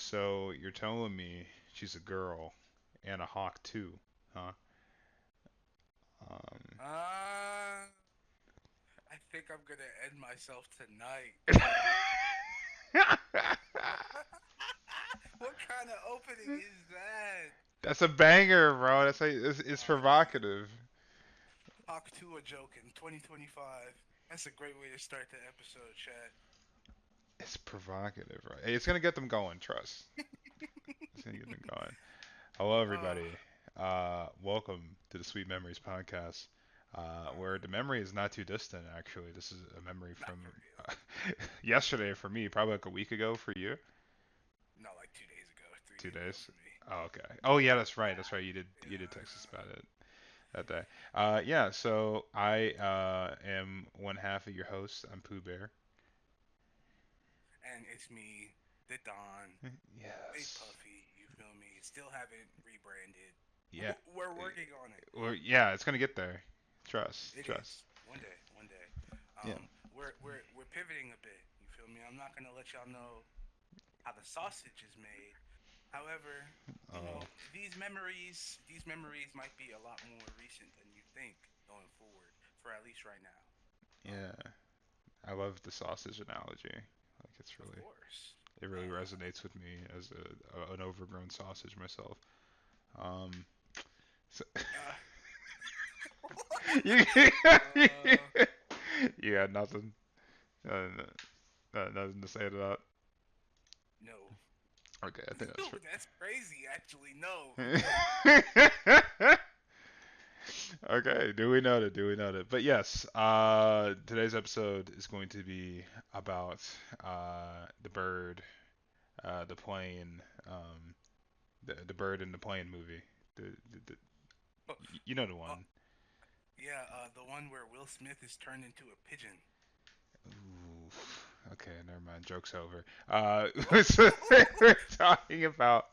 So you're telling me she's a girl and a hawk too, huh? Um, Uh, I think I'm gonna end myself tonight. What kind of opening is that? that's a banger, bro. It's Oh man, provocative. Hawk 2 a joke in 2025. That's a great way to start the episode, chat. It's provocative, right? Hey, it's gonna get them going. Trust. It's gonna get them going. Hello, Uh, everybody. Welcome to the Sweet Memories podcast, where the memory is not too distant. Actually, this is a memory not from for real. yesterday for me, probably like a week ago for you. No, like 2 days ago, 3 days ago 2 days. for me. Oh, okay. Oh yeah, that's right. That's Yeah, right. You did text us yeah. about it that day. Yeah. So I am one half of your host. I'm Pooh Bear. And it's me, the Don, Big Yes. Puffy. You feel me? Still haven't rebranded. Yeah. We're working on it. Well, yeah. It's gonna get there. Trust. It Trust. is one day, one day. Yeah. We're pivoting a bit. You feel me? I'm not gonna let y'all know how the sausage is made. However, Oh. these memories might be a lot more recent than you think going forward, for at least right now. Yeah. I love the sausage analogy. Like Of course. it really Uh, resonates with me as an overgrown sausage myself. Um, so uh, you uh, you had nothing, nothing to say to that. no. Okay, I think that's That's crazy, actually. No. fair. Okay, duly noted, duly noted. But yes, today's episode is going to be about the bird, the plane, the bird in the plane movie. The you know the Oh, one. yeah, the one where Will Smith is turned into a pigeon. Ooh, okay, never mind. Joke's over. So we're talking about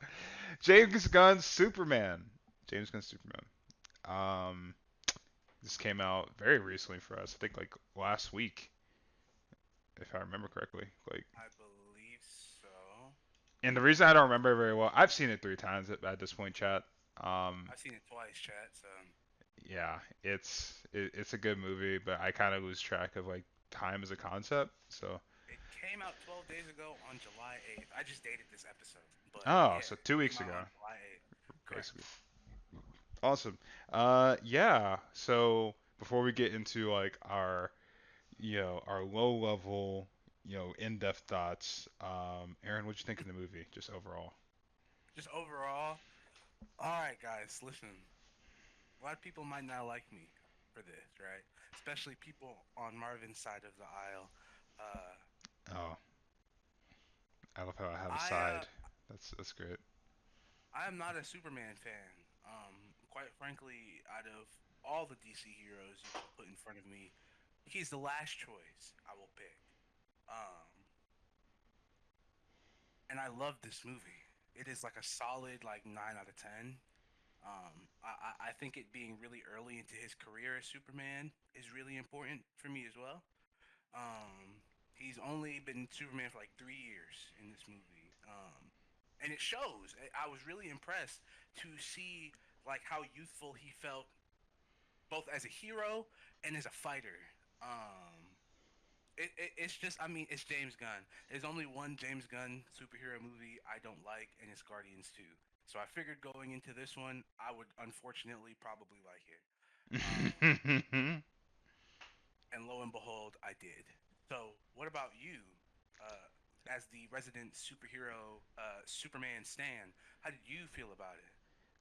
James Gunn's Superman. James Gunn's Superman. Um, this came out very recently for us. I think like last week, if I remember correctly. Like, I believe so. and the reason I don't remember it very well, I've seen it 3 times at this point, chat. Um, I've seen it twice, chat. So yeah, it's a good movie, but I kind of lose track of like time as a concept. So, it came out 12 days ago on July 8th. I just dated this episode, but oh, yeah, so two it came weeks out on ago, July 8th. basically. Correct. Awesome. Yeah. So before we get into like our, our low level, in-depth thoughts, Aaron, what'd you think of the movie, just overall? Just overall, all right, guys, listen. A lot of people might not like me for this, right? Especially people on Marvin's side of the aisle. Uh, Oh, I love how I have a I side. That's great. I am not a Superman fan. Quite frankly, out of all the DC heroes you could put in front of me, he's the last choice I will pick. Um, and I love this movie. It is like a solid like 9 out of 10. I think it being really early into his career as Superman is really important for me as well. He's only been Superman for like 3 years in this movie, and it shows. I was really impressed to see like how youthful he felt, both as a hero and as a fighter. Um, it's just, I mean, it's James Gunn. There's only one James Gunn superhero movie I don't like, and it's Guardians 2. So I figured going into this one, I would unfortunately probably like it. And lo and behold, I did. So, what about you? Uh, as the resident superhero, Superman stan, how did you feel about it?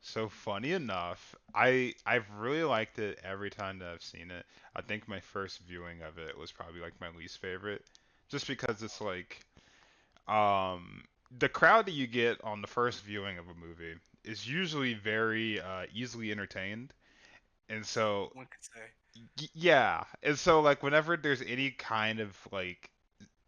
So funny enough, I've really liked it every time that I've seen it. I think my first viewing of it was probably like my least favorite, just because it's Oh, like the crowd that you get on the first viewing of a movie is usually very easily entertained, and so one could say. yeah, and so like whenever there's any kind of like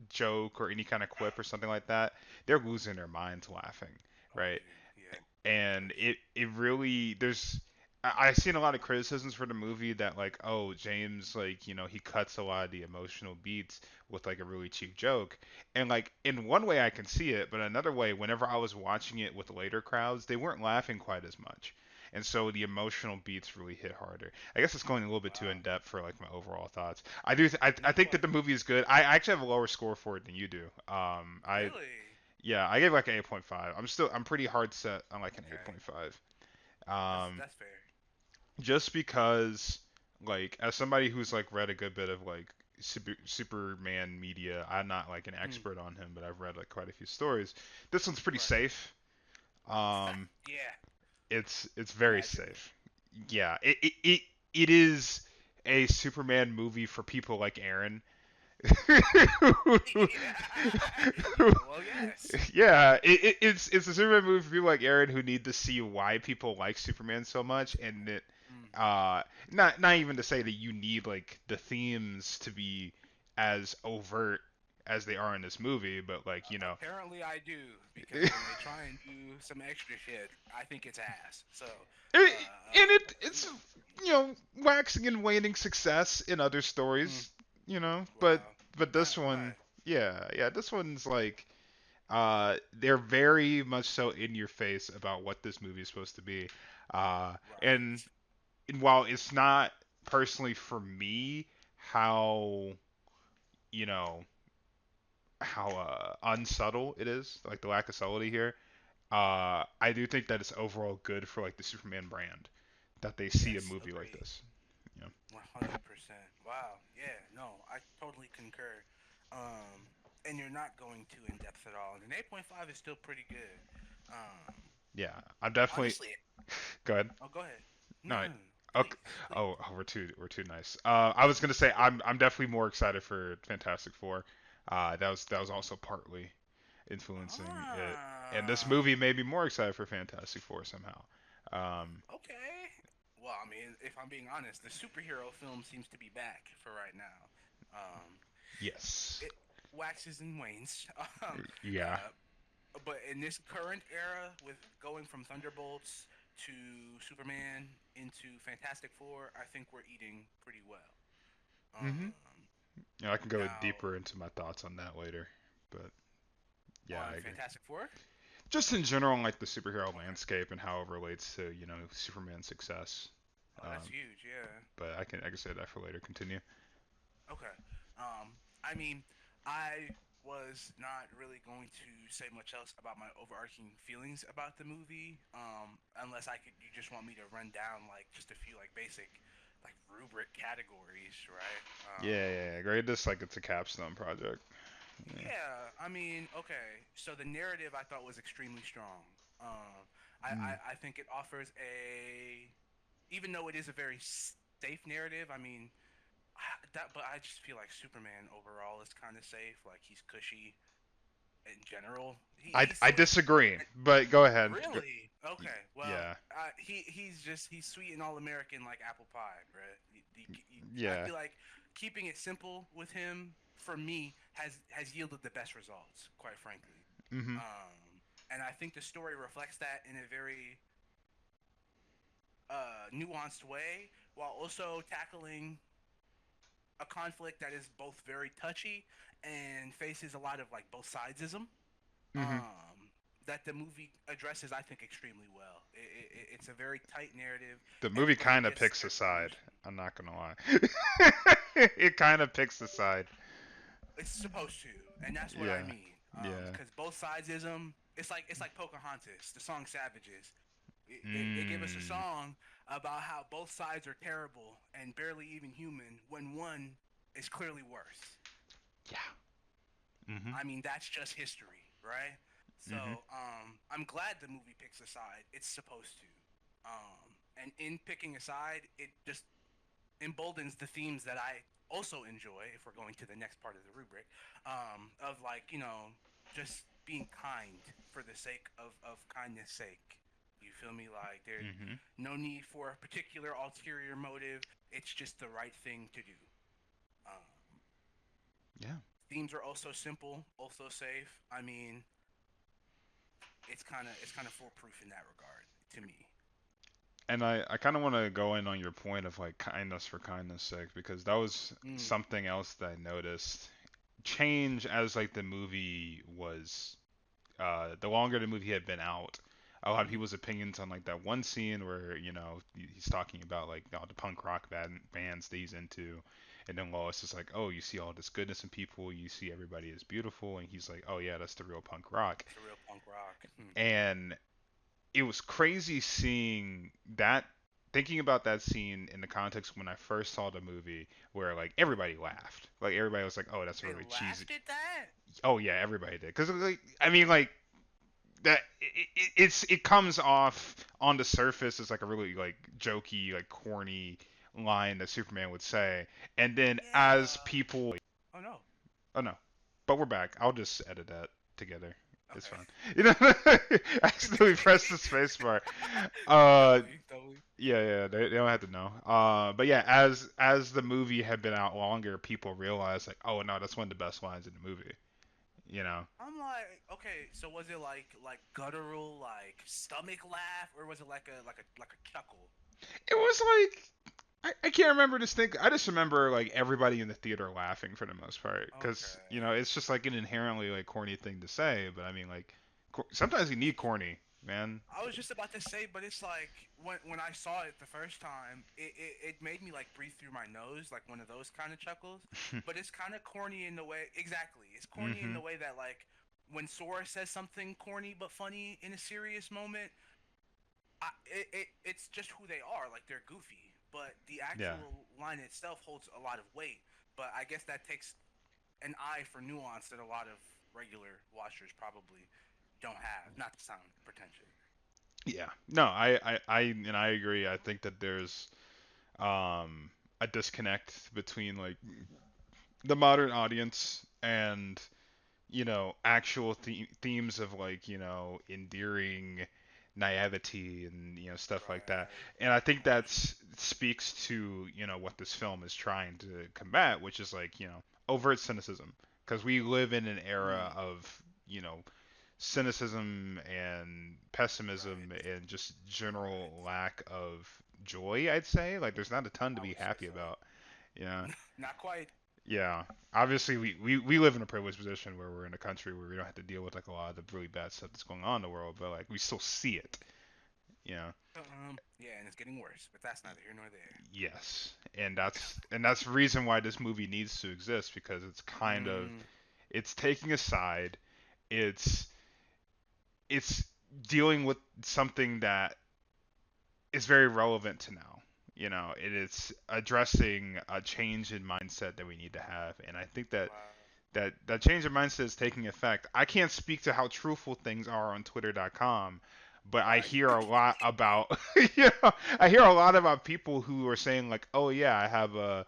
joke or any kind of quip or something like that, they're losing their minds laughing, Oh, right? dude, yeah, of And course. it really there's I've seen a lot of criticisms for the movie that like, oh, James, like, he cuts a lot of the emotional beats with like a really cheap joke. And like in one way I can see it, but another way, whenever I was watching it with later crowds, they weren't laughing quite as much. And so the emotional beats really hit harder. I guess it's going a little bit too Wow. in depth for like my overall thoughts. I No think that the question. movie is good. I actually have a lower score for it than you do. I Really? Yeah, I gave like an 8.5. I'm pretty hard set on like an Okay. 8.5. That's Um, that's fair. just because like as somebody who's like read a good bit of like Superman media, I'm not like an Mm. expert on him, but I've read like quite a few stories. This one's pretty Right. safe. Um, Yeah. it's very Imagine. safe. Yeah, it is a Superman movie for people like Aaron. Yeah. Well, yes. Yeah, it's a Superman movie for people like Aaron who need to see why people like Superman so much, and it Mm. not even to say that you need like the themes to be as overt as they are in this movie, but like Apparently, I do because when they try and do some extra shit, I think it's ass. So, and it's yeah. waxing and waning success in other Mm. stories, but Wow. this one, Right. yeah, this one's like they're very much so in your face about what this movie is supposed to be. Uh, and, Right. and while it's not personally for me how you know how unsubtle it is, like the lack of subtlety here, I do think that it's overall good for like the Superman brand that they see a Yes. movie like Agreed. this. Yeah. 100%. Wow. Yeah. No, I totally concur. And you're not going too in depth at all. And an 8.5 is still pretty good. Um, Yeah, I'm definitely. honestly, Go ahead. oh, go ahead. No, No. no, no, no. Okay. Please, please. Oh, we're too nice. I was gonna say I'm definitely more excited for Fantastic Four. That was also partly influencing it, and this Ah, movie made me more excited for Fantastic Four somehow. Um, okay. Well, I mean, if I'm being honest, the superhero film seems to be back for right now. yes. It waxes and wanes. Um, Yeah. uh, but in this current era, with going from Thunderbolts to Superman into Fantastic Four, I think we're eating pretty well. Mhm. Um, Yeah, I can go now deeper into my thoughts on that later, but yeah, I on agree. Fantastic Four. Just in general, like the superhero Okay. landscape and how it relates to Superman's success. Oh, that's Um, huge. Yeah. but I can say that for later. Continue. Okay. I mean, I was not really going to say much else about my overarching feelings about the movie, unless I could. You just want me to run down like just a few like basic, like rubric categories, right? Yeah, yeah, yeah. Grade this like it's a capstone project. Yeah. Yeah. I mean, okay. So the narrative I thought was extremely strong. Um, Mm. I think it offers a, even though it is a very safe narrative. I mean, but I just feel like Superman overall is kind of safe. Like he's cushy in general. He's I sweet. disagree, but go ahead. Really? Okay. Well, Yeah, he's sweet and all American like apple pie, right? I yeah. feel like keeping it simple with him for me has yielded the best results, quite frankly. Mhm. And I think the story reflects that in a very nuanced way, while also tackling a conflict that is both very touchy and faces a lot of like both sidesism. Mhm. Um, that the movie addresses, I think, extremely well. It's a very tight narrative, The and movie it really kind of gets picks a their side. emotion. I'm not gonna lie. It kind of picks a side. It's supposed to, and that's what I Yeah, mean. yeah. Because both sidesism, it's like Pocahontas, the song "Savages." They give us a Mm. song about how both sides are terrible and barely even human when one is clearly worse. Yeah. Mhm. I mean, that's just history, right? So Mhm. I'm glad the movie picks a side. It's supposed to. And in picking a side, it just emboldens the themes that I also enjoy. If we're going to the next part of the rubric, of like just being kind for the sake of kindness sake. You feel me? Like there's Mhm. no need for a particular ulterior motive. It's just the right thing to do. Um, Yeah. Themes are also simple, also safe. I mean, it's kind of foolproof in that regard to me. And I kind of want to go in on your point of like kindness for kindness sake because that was Mm, something else that I noticed change as like the movie was the longer the movie had been out, a lot of mm, people's opinions on like that one scene where he's talking about like the punk rock bands that he's into, and then Lois is like, oh, you see all this goodness in people, you see everybody is beautiful, and he's like, oh yeah, that's the real punk rock, it's a real punk rock. and it was crazy seeing that. Thinking about that scene in the context when I first saw the movie, where like everybody laughed, like everybody was like, "Oh, that's a They really cheesy." laughed at that. Oh yeah, everybody did, because like I mean, like that it comes off on the surface as like a really like jokey like corny line that Superman would say, and then as Yeah. people Oh no. oh no, but we're back. I'll just edit that together. It's Okay. fine. You know, I accidentally pressed the space bar. Uh, Doubly, doubly. yeah, they don't have to know. But yeah, as the movie had been out longer, people realized like, oh no, that's one of the best lines in the movie. You know, I'm like, okay, so was it like guttural, like stomach laugh, or was it like a chuckle? it was like I can't remember this thing. I just remember like everybody in the theater laughing for the most part because Okay. it's just like an inherently like corny thing to say. But I mean like sometimes you need corny, man. I was just about to say, but it's like when I saw it the first time, it made me like breathe through my nose, like one of those kind of chuckles. But it's kind of corny in the way, exactly. It's corny in Mhm. the way that like when Sora says something corny but funny in a serious moment, it's just who they are. Like they're goofy, but the Yeah. actual line itself holds a lot of weight. But I guess that takes an eye for nuance that a lot of regular watchers probably don't have. Not to sound pretentious. Yeah. No, I agree. I think that there's um a disconnect between like the modern audience and actual themes of like endearing naivety and stuff like that, Right. and I think I'm with you. that's speaks to what this film is trying to combat, which is like overt cynicism, because we live in an era Mm, of cynicism and pessimism right. and just Right. general lack of joy, I'd say. Like there's not a ton to I be would say happy so. about. Yeah. Not quite. Yeah, obviously we live in a privileged position where we're in a country where we don't have to deal with like a lot of the really bad stuff that's going on in the world, but like we still see it, you know. Yeah, and it's getting worse, but that's neither here nor there. Yes, and that's the reason why this movie needs to exist, because it's kind of Mm, it's taking a side, it's it's dealing with something that is very relevant to now. It is addressing a change in mindset that we need to have, and I think that wow. that change of mindset is taking effect. I can't speak to how truthful things are on Twitter.com, but I Right. hear a lot about I hear a lot about people who are saying like, oh yeah, I have a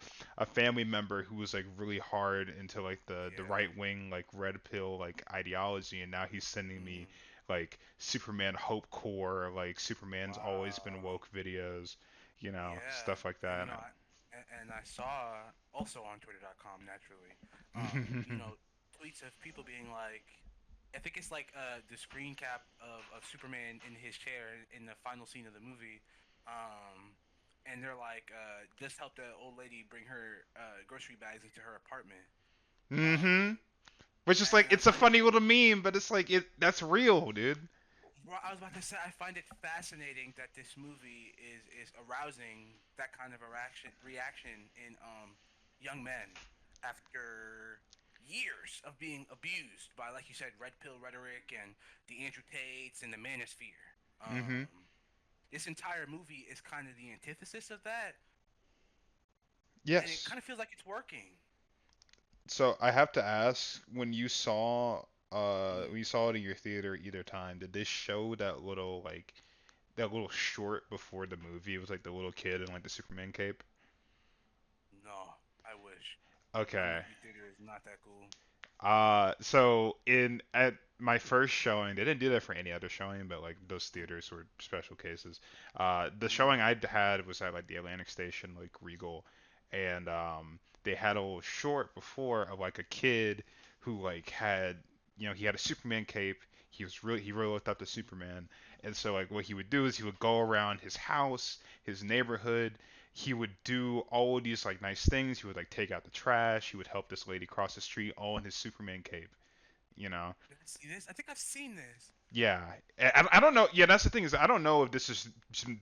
family member who was like really hard into like the Yeah. right wing like red pill like ideology, and now he's sending me Mm, like Superman Hope Core, like Superman's always been wow. woke videos, Yeah, stuff like and that. I saw also on Twitter.com naturally, tweets of people being like, I think it's like the screen cap of Superman in his chair in the final scene of the movie, and they're like, just help the old lady bring her grocery bags into her apartment, Mm-hmm. um, Which is like and I it's a find it funny little meme, but it's like that's real, dude. Well, I was about to say I find it fascinating that this movie is arousing that kind of reaction in young men after years of being abused by, like you said, red pill rhetoric and the Andrew Tates and the manosphere. Mm-hmm. This entire movie is kind of the antithesis of that, and it Yes. kind of feels like it's working. So I have to ask, Mm, when you saw it in your theater either time, did they show that little short before the movie? It was like the little kid in like the Superman cape. no, I wish my Okay. movie theater is not that cool. So in at my first showing, they didn't do that for any other showing, but like those theaters were special cases. The Mm, showing I had was at like the Atlantic Station, like Regal, and they had a little short before of like a kid who like had he had a Superman cape. he really looked up to Superman, and so like what he would do is he would go around his house, his neighborhood. He would do all of these like nice things. He would like take out the trash. He would help this lady cross the street, all in his Superman cape. You know? Did I see this? I think I've seen this. Yeah. I don't know. Yeah, that's the thing is I don't know if this has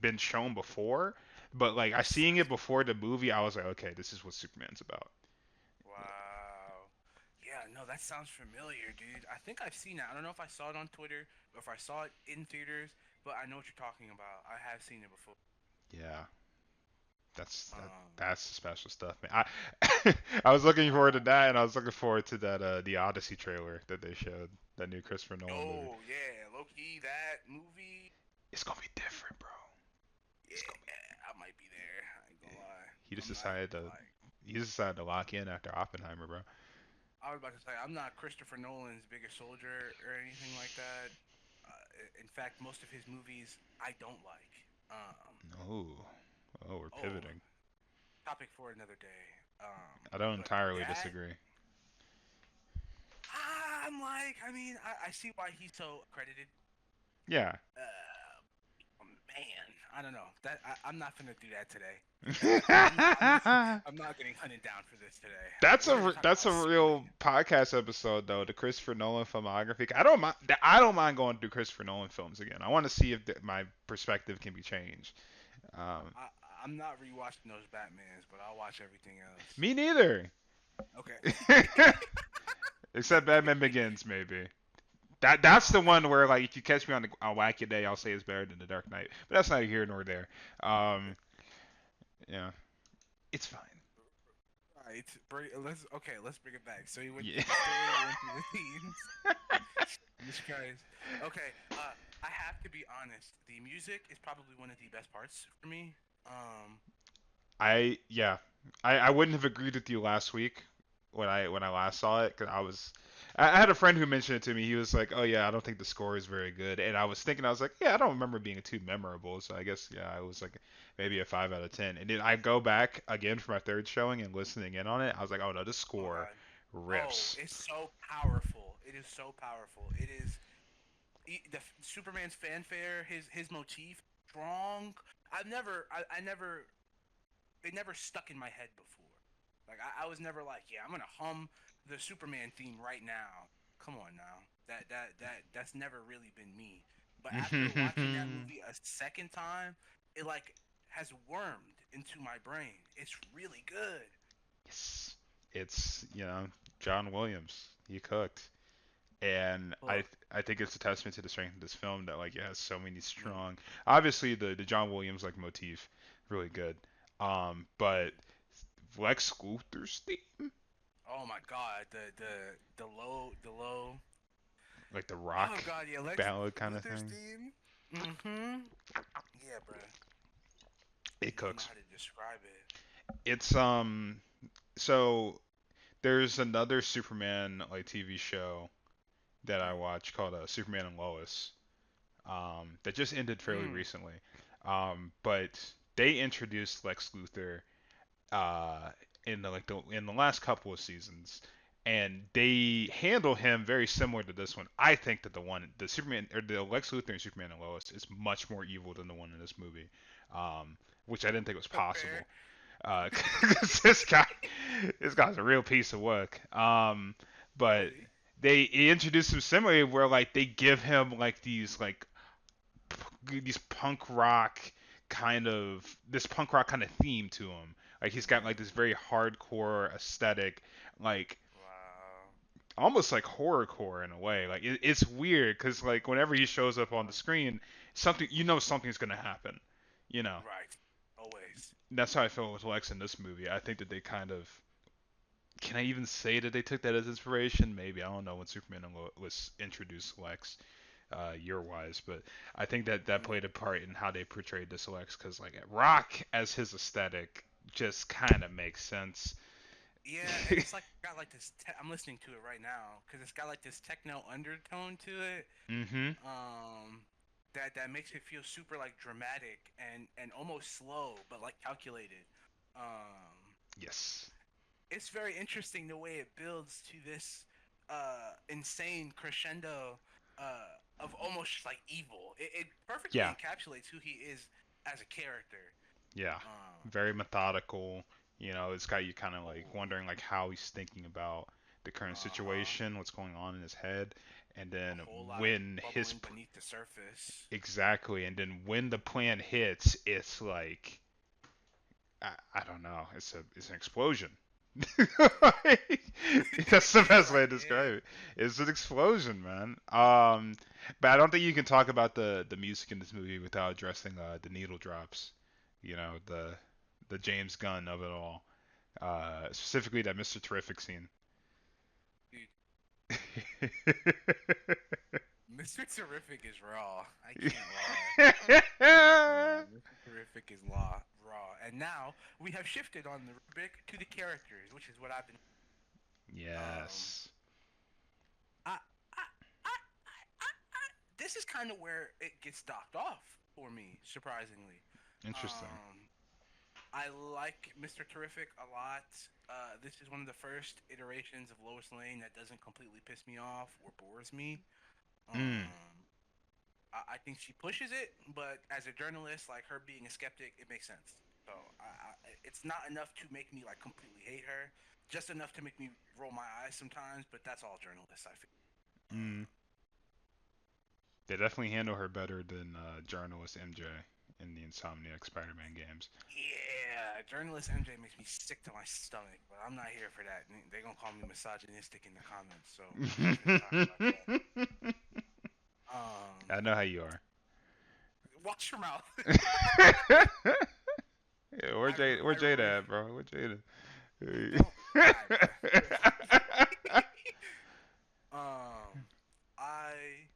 been shown before, but like I This seeing it before the movie, I was like, okay, this is what Superman's about. Wow. Yeah, no, that sounds familiar, dude. I think I've seen it. I don't know if I saw it on Twitter or if I saw it in theaters, but I know what you're talking about. I have seen it before. Yeah. That Um, that's the special stuff, man. I was looking forward to wow. that, and I was looking forward to that the Odyssey trailer that they showed, that new Christopher Nolan movie. Oh, yeah, low key, that movie. It's gonna be different, bro. It's gonna be. Yeah, I might be there. I ain't gonna lie. He just I'm not even decided gonna to lie. he just decided to lock in after Oppenheimer, bro. I was about to say I'm not Christopher Nolan's biggest soldier or anything like that. In fact, most of his movies I don't like. Oh, oh, we're Oh, pivoting. topic for another day. I don't But entirely that disagree. I'm like, I mean, I see why he's so accredited. Yeah. Man, I don't know. I'm not gonna do that today. I'm not getting hunted down for this today. We're gonna talk That's about a real Superman. podcast episode though. The Christopher Nolan filmography. I don't mind going through Christopher Nolan films again. I want to see if my perspective can be changed. Um, I, I'm not rewatching those Batmans, but I'll watch everything else. Me neither. Okay. Except Batman Begins, maybe. That's the Ah, one where like if you catch me on a wacky day, I'll say it's better than The Dark Knight. But that's neither here nor there. Um, yeah, it's fine. right. Let's okay. Let's bring it back. So you went Yeah. through the story. You went through the themes. Jesus Christ. Okay. I have to be honest. The music is probably one of the best parts for me. Yeah, I wouldn't have agreed with you last week when I last saw it because I had a friend who mentioned it to me. He was like, "Oh yeah, I don't think the score is very good," and I was thinking, I was like, "Yeah, I don't remember it being too memorable." So I guess yeah, I was like maybe a 5 out of 10. And then I go back again for my third showing and listening in on it. I was like, "Oh no, this Oh my score God. Oh, rips." it's so powerful. It is so powerful. It is the Superman's fanfare. His motif strong. I never it never stuck in my head before. Like I was never like, yeah, I'm gonna hum the Superman theme right now. Come on now. That's never really been me. But after watching that movie a second time, it like has wormed into my brain. It's really good. Yes, it's John Williams. He cooked. And Look, I think it's a testament to the strength of this film that like it has so many mm, strong. Obviously, the John Williams like motif, really good. But Lex Luthor's theme, oh my god, the low. like the Oh rock god, yeah, Lex ballad kind of Luthor's thing, theme. Mm-hmm. Yeah, bro. I it don't even know cooks. how to describe it. It's so there's another Superman like TV show that I watch called Superman and Lois, that just ended fairly Mm. recently. But they introduced Lex Luthor uh, in the last couple of seasons, and they handle him very similar to this one. I think that the Superman or the Lex Luthor in Superman and Lois is much more evil than the one in this movie, um, which I didn't think was Fair. possible. 'Cause this guy's a real piece of work. But Really? they introduce him similarly, where like they give him like these punk rock kind of theme to him. Like he's got like this very hardcore aesthetic, like Wow. almost like horrorcore in a way. Like it's weird because like whenever he shows up on the screen, something's gonna happen. You know, Right. Always. that's how I felt with Lex in this movie. I think that they kind of can I even say that they took that as inspiration? Maybe I don't know when Superman was introduced Lex year wise, but I think that that Mm. played a part in how they portrayed this Lex because like Rock as his aesthetic just kind of makes sense. Yeah, and it's like got like this. I'm listening to it right now because it's got like this techno undertone to it. Mhm. Um, that makes it feel super like dramatic and almost slow, but like calculated. Yes. It's very interesting the way it builds to this insane crescendo. almost just like evil. It perfectly Yeah, encapsulates who he is as a character. yeah. Um, Very methodical. It's got you kind of like oh, wondering like how he's thinking about the current uh-huh. situation, what's going on in his head, and A then whole lot of when bubbling beneath the surface. exactly, and then when the plan hits, it's like I don't know, it's an explosion. That's the It best way to right describe is. it. It's an explosion, man. But I don't think you can talk about the music in this movie without addressing the needle drops. The James Gunn of it all. Specifically that Mr. Terrific scene. Dude, Mr. Terrific is raw. I can't lie. Mr. Terrific is raw. And now we have shifted on the rubric to the characters, which is what I've been. Um, Yes. I, I, this is kind of where it gets docked off for me, surprisingly. Interesting. Um, I like Mr. Terrific a lot. This is one of the first iterations of Lois Lane that doesn't completely piss me off or bores me. Mm. Um, I think she pushes it, but as a journalist, like her being a skeptic, it makes sense. So it's not enough to make me like completely hate her, just enough to make me roll my eyes sometimes. But that's all journalists, I feel. Mm. They definitely handle her better than journalist MJ in the Insomniac Spider-Man games. Yeah, journalist MJ makes me sick to my stomach, but I'm not here for that. They're gonna call me misogynistic in the comments, so we're not gonna talk about that. I Um, know how you are. watch your mouth. Yeah, where I Jada, where I re- Jada at, bro? Where Jada? don't. All right, bro. I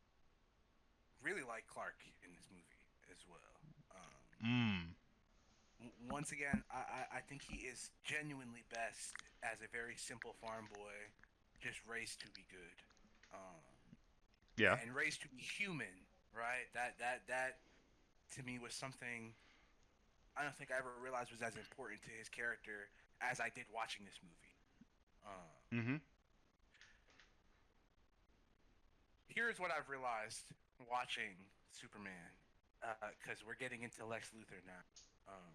really like Clark in this movie as well. mm. Once again, I think he is genuinely best as a very simple farm boy, just raised to be good, Yeah. and raised to be human. Right? That to me was something I don't think I ever realized was as important to his character as I did watching this movie. Mhm. Here's what I've realized watching Superman, because we're getting into Lex Luthor now. Um,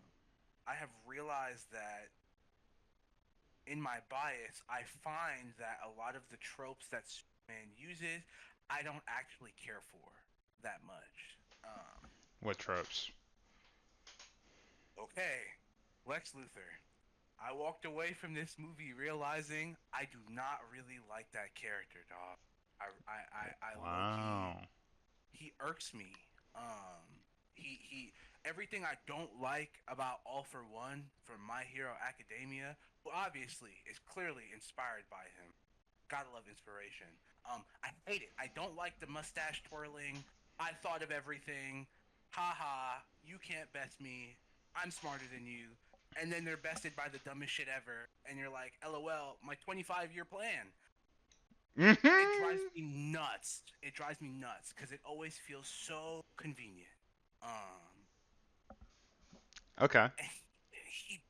I have realized that in my bias, I find that a lot of the tropes that Superman uses, I don't actually care for that much. What tropes? Okay, Lex Luthor. I walked away from this movie realizing I do not really like that character, dog. I low key Wow. he irks me. He everything I don't like about All for One from My Hero Academia, who obviously is clearly inspired by him. Gotta love inspiration. I hate it. I don't like the mustache twirling. I thought of everything. Ha ha. You can't best me. I'm smarter than you. And then they're bested by the dumbest shit ever. And you're like, LOL, my 25-year plan. It drives Mhm. me nuts. It drives me nuts because it always feels so convenient. Um, Okay. and he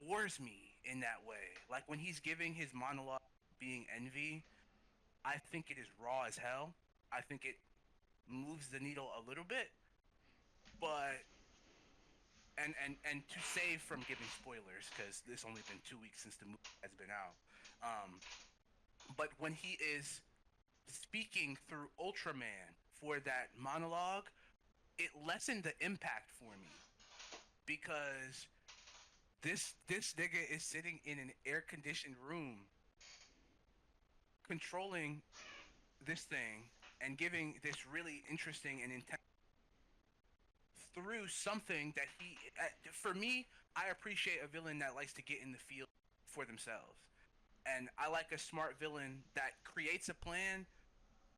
bores me in that way. Like when he's giving his monologue, being envy, I think it is raw as hell. I think it moves the needle a little bit, but and to save from giving spoilers because it's only been 2 weeks since the movie has been out. Um, but when he is speaking through Ultraman for that monologue, it lessened the impact for me because this nigga is sitting in an air conditioned room controlling this thing and giving this really interesting and intense through something that he for me I appreciate a villain that likes to get in the field for themselves, and I like a smart villain that creates a plan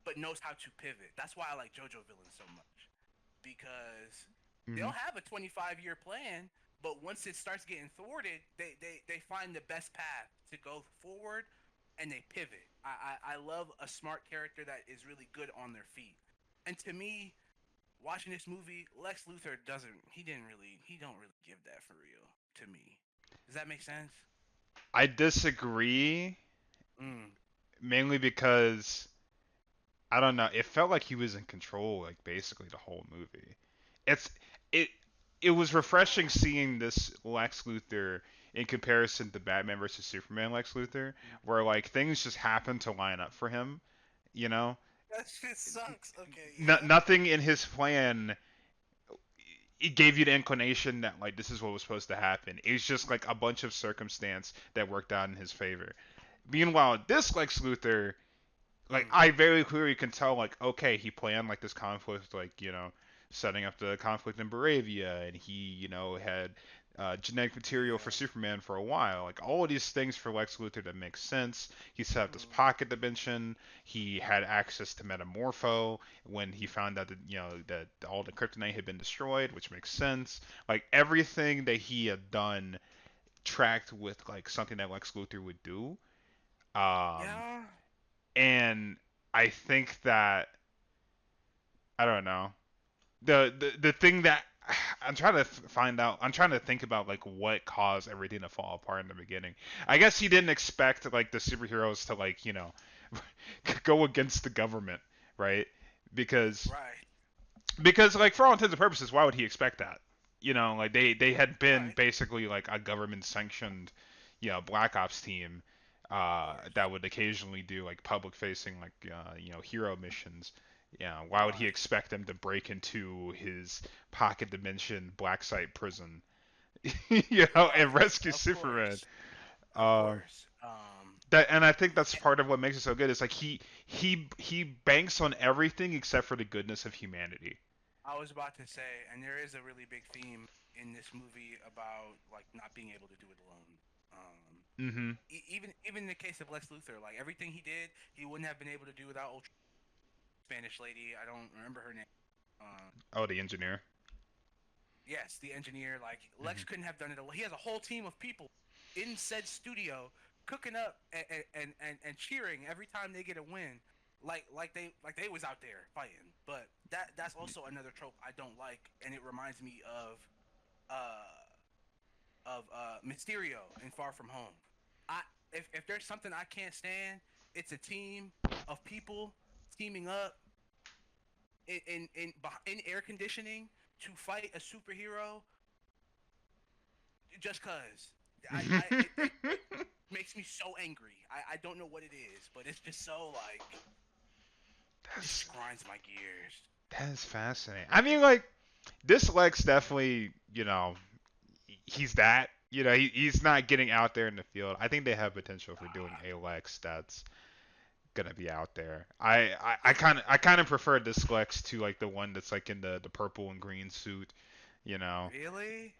but knows how to pivot. That's why I like JoJo villains so much, because Mhm. they'll have a 25-year plan, but once it starts getting thwarted, they find the best path to go forward and they pivot. I love a smart character that is really good on their feet. And to me, watching this movie, Lex Luthor he don't really give that for real to me. Does that make sense? I disagree Mm. mainly because I don't know. It felt like he was in control, like basically the whole movie. It's it it was refreshing seeing this Lex Luthor in comparison to Batman versus Superman Lex Luthor, where like things just happen to line up for him. You know, That shit sucks. Okay, yeah. Nothing in his plan it gave you the inclination that like this is what was supposed to happen. It's just like a bunch of circumstance that worked out in his favor. Meanwhile, this Lex Luthor, like Mm, I very clearly can tell, like okay, he planned like this conflict, like setting up the conflict in Baravia, and he had genetic material for yeah. Superman for a while. Like all of these things for Lex Luthor that makes sense. He set up this Mm, pocket dimension. He had access to Metamorpho when he found out that that all the kryptonite had been destroyed, which makes sense. Like everything that he had done tracked with like something that Lex Luthor would do. Um, yeah. and I think that I don't know the thing that I'm trying to find out. I'm trying to think about like what caused everything to fall apart in the beginning. I guess he didn't expect like the superheroes to like go against the government, right? Because Right. like for all intents and purposes, why would he expect that? Like they had been Right. basically like a government sanctioned, black ops team Of course. that would occasionally do like public facing like hero missions. Yeah, why would he Right. expect them to break into his pocket dimension black site prison, and Right. rescue Of Superman? course. Of Uh, course. and I think that's Eh, part of what makes it so good. Is like he banks on everything except for the goodness of humanity. I was about to say, and there is a really big theme in this movie about like not being able to do it alone. Mm-hmm. Even in the case of Lex Luthor, like everything he did, he wouldn't have been able to do without Ultra Spanish lady. I don't remember her name. Um, Oh, the engineer. yes, the engineer. Like Mm-hmm. Lex couldn't have done it alone. He has a whole team of people in said studio cooking up and cheering every time they get a win. Like they was out there fighting. But that's also another trope I don't like, and it reminds me uh Mysterio in Far From Home. I if there's something I can't stand, it's a team of people teaming up in air conditioning to fight a superhero just cause. It makes me so angry. I don't know what it is, but it's just so like it that's just grinds my gears. that's fascinating. I mean, like this Lex definitely, he's that. He's not getting out there in the field. I think they have potential for doing a Lex that's gonna be out there. I It kind of prefer this Lex to like the one that's like in the purple and green suit. You know, really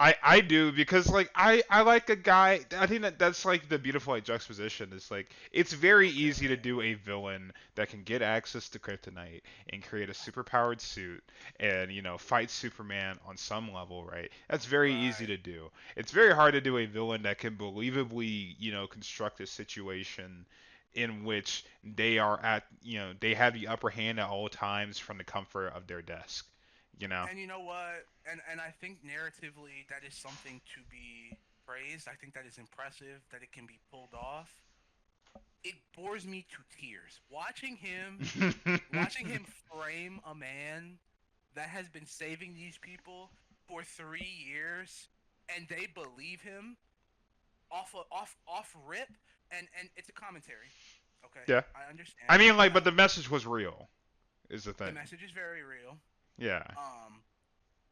I do because like I like a guy. I think that's like the beautiful like juxtaposition. Is like it's very easy to okay. do a villain that can get access to kryptonite and create a superpowered suit and fight Superman on some level, right? That's very easy Right. to do. It's very hard to do a villain that can believably construct a situation in which they are at they have the upper hand at all times from the comfort of their desk. You know. And you know what? And I think narratively that is something to be praised. I think that is impressive that it can be pulled off. It bores me to tears watching him frame a man that has been saving these people for 3 years, and they believe him off rip, and it's a commentary. Okay, Yeah. I I understand. mean, like, but the message was real, is the The thing. message is very real. Yeah. Um,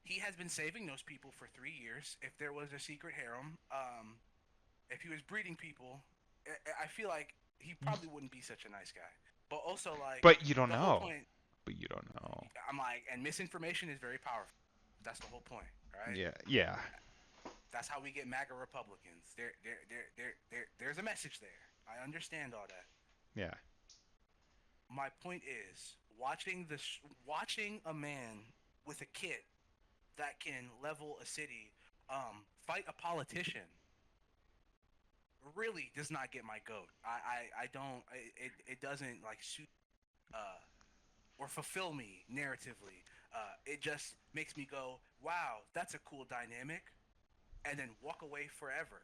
he has been saving those people for 3 years. If there was a secret harem, if he was breeding people, I feel like he probably wouldn't be such a nice guy. But also, like But you don't the whole know. point, But you don't know. I'm like, and misinformation is very powerful. That's the whole point, right? Yeah. Yeah. That's how we get MAGA Republicans. There's a message there. I understand all that. Yeah. My point is watching a man with a kit that can level a city, fight a politician, really does not get my goat. I don't. It doesn't like suit uh or fulfill me narratively. It just makes me go, wow, that's a cool dynamic, and then walk away forever.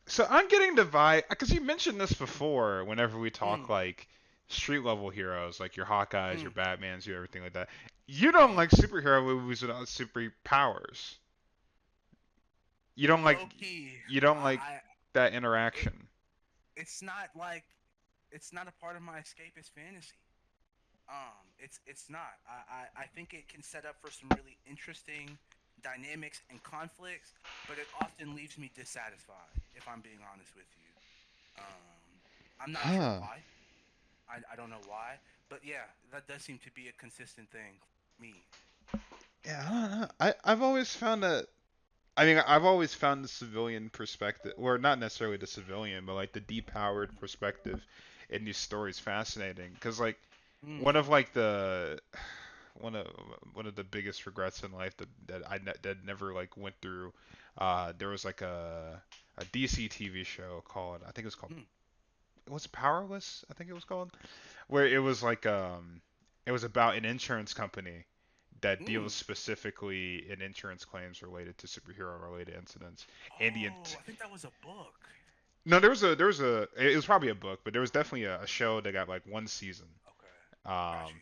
So I'm getting the vibe because you mentioned this before. Whenever we talk Mm, like street level heroes like your Hawkeyes, your Mm, Batmans, your everything like that. You don't mm. like superhero movies without superpowers. You don't like Low key, you don't like I that it, interaction. it's not like it's not a part of my escapist fantasy. It's not. I think it can set up for some really interesting dynamics and conflicts, but it often leaves me dissatisfied. If I'm being honest with you, I'm not sure Huh. why. I don't know why, but yeah, that does seem to be a consistent thing for me. Yeah, I don't know. Um, I've always found that. I mean, I've always found the civilian perspective, or not necessarily the civilian, but like the depowered perspective in these stories fascinating. Because like one of mm, like the one of one of the biggest regrets in life that never like went through. There was like a DC TV show called I think it was called mm, was it Powerless? I think it was called where it was like it was about an insurance company that deals mm. specifically in insurance claims related to superhero related incidents. And the Oh, I think that was a book. no, there was a it was probably a book, but there was definitely a show that got like one season. Okay, got Um, you.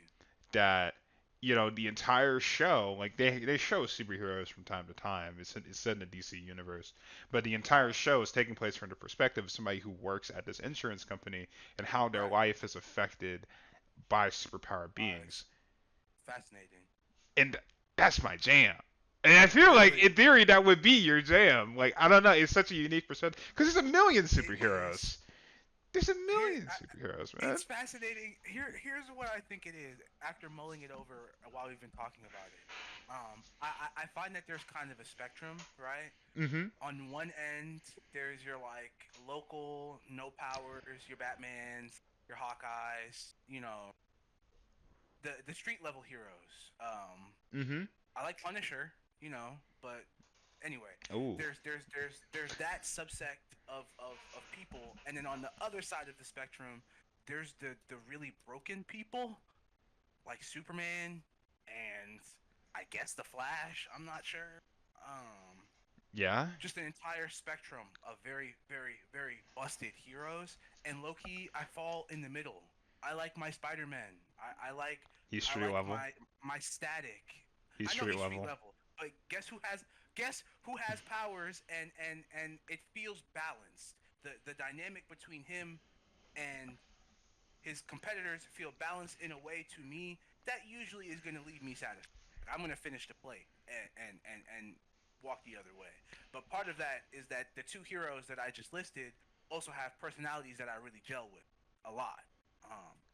that the entire show like they show superheroes from time to time. It's set in the DC universe, but the entire Right, show is taking place from the perspective of somebody who works at this insurance company and how their right. life is affected by superpowered beings. Fascinating. And that's my jam. And I feel like, Really, in theory, that would be your jam. Like, I don't know, it's such a unique perspective because there's a million it is. superheroes. There's a Here, million superheroes, man. it's fascinating. Here's what I think it is. After mulling it over while we've been talking about it, I find that there's kind of a spectrum, right? Mm-hmm. On one end, there's your like local no powers, your Batmans, your Hawkeyes, the street level heroes. Mm-hmm. I like Punisher, but anyway, Oh, there's that subsect of people, and then on the other side of the spectrum, there's the really broken people like Superman and I guess the Flash. I'm not sure. Um, yeah. just an entire spectrum of very, very, very busted heroes. And low key, I fall in the middle. I like my Spider Man. He's I street like level. my Static. He's I know street he's street level. level, but guess who has powers and it feels balanced. The dynamic between him and his competitors feel balanced in a way to me that usually is going to leave me satisfied. I'm going to finish the plate and walk the other way. But part of that is that the two heroes that I just listed also have personalities that I really gel with a lot.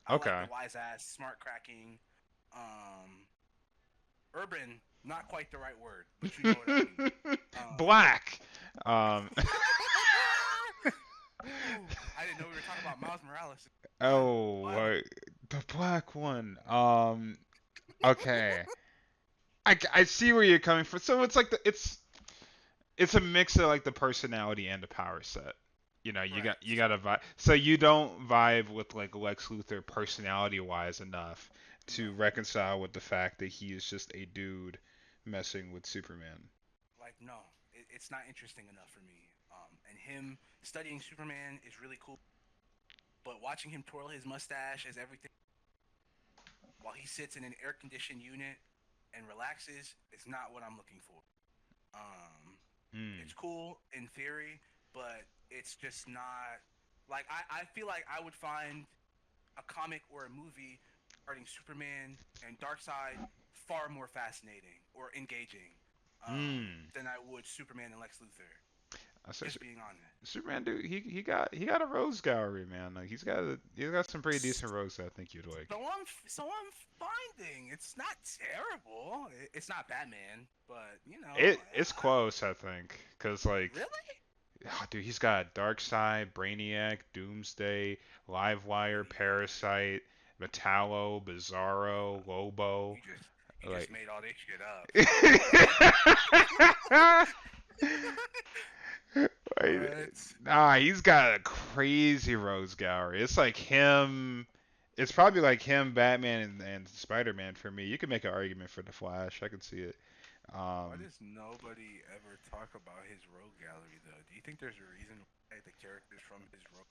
I like Okay. the wise ass, smart cracking, um, urban. Not quite the right word, but you know what I mean. Um, Black. Um. Ooh, I didn't know we were talking about Miles Morales. One, Oh, but the black one. Okay. I see where you're coming from. So it's like it's a mix of like the personality and the power set. You correct. got to vibe. So you don't vibe with like Lex Luthor personality wise enough No, to reconcile with the fact that he is just a dude messing with Superman. like no, it's not interesting enough for me. And him studying Superman is really cool, but watching him twirl his mustache as everything while he sits in an air conditioned unit and relaxes is not what I'm looking for. Um, Hmm. it's cool in theory, but it's just not like I feel like I would find a comic or a movie regarding Superman and Darkseid far more fascinating or engaging Hmm. than I would Superman and Lex Luthor. I say Just being honest. Superman, dude. He got a rose gallery, man. Like he's got some pretty decent roses that I think you'd like. So I'm finding it's not terrible. It's not Batman, but It's close, I think, cause like really, dude, he's got Darkseid, Brainiac, Doomsday, Livewire, Brainiac. Parasite, Metallo, Bizarro, Lobo. You just Like, made all this shit up. What? like, What? nah, he's got a crazy rose gallery. It's like him. It's probably like him, Batman, and Spider-Man for me. You can make an argument for the Flash. I can see it. Why Um, does nobody ever talk about his rogue gallery though? Do you think there's a reason why the characters from his rogue?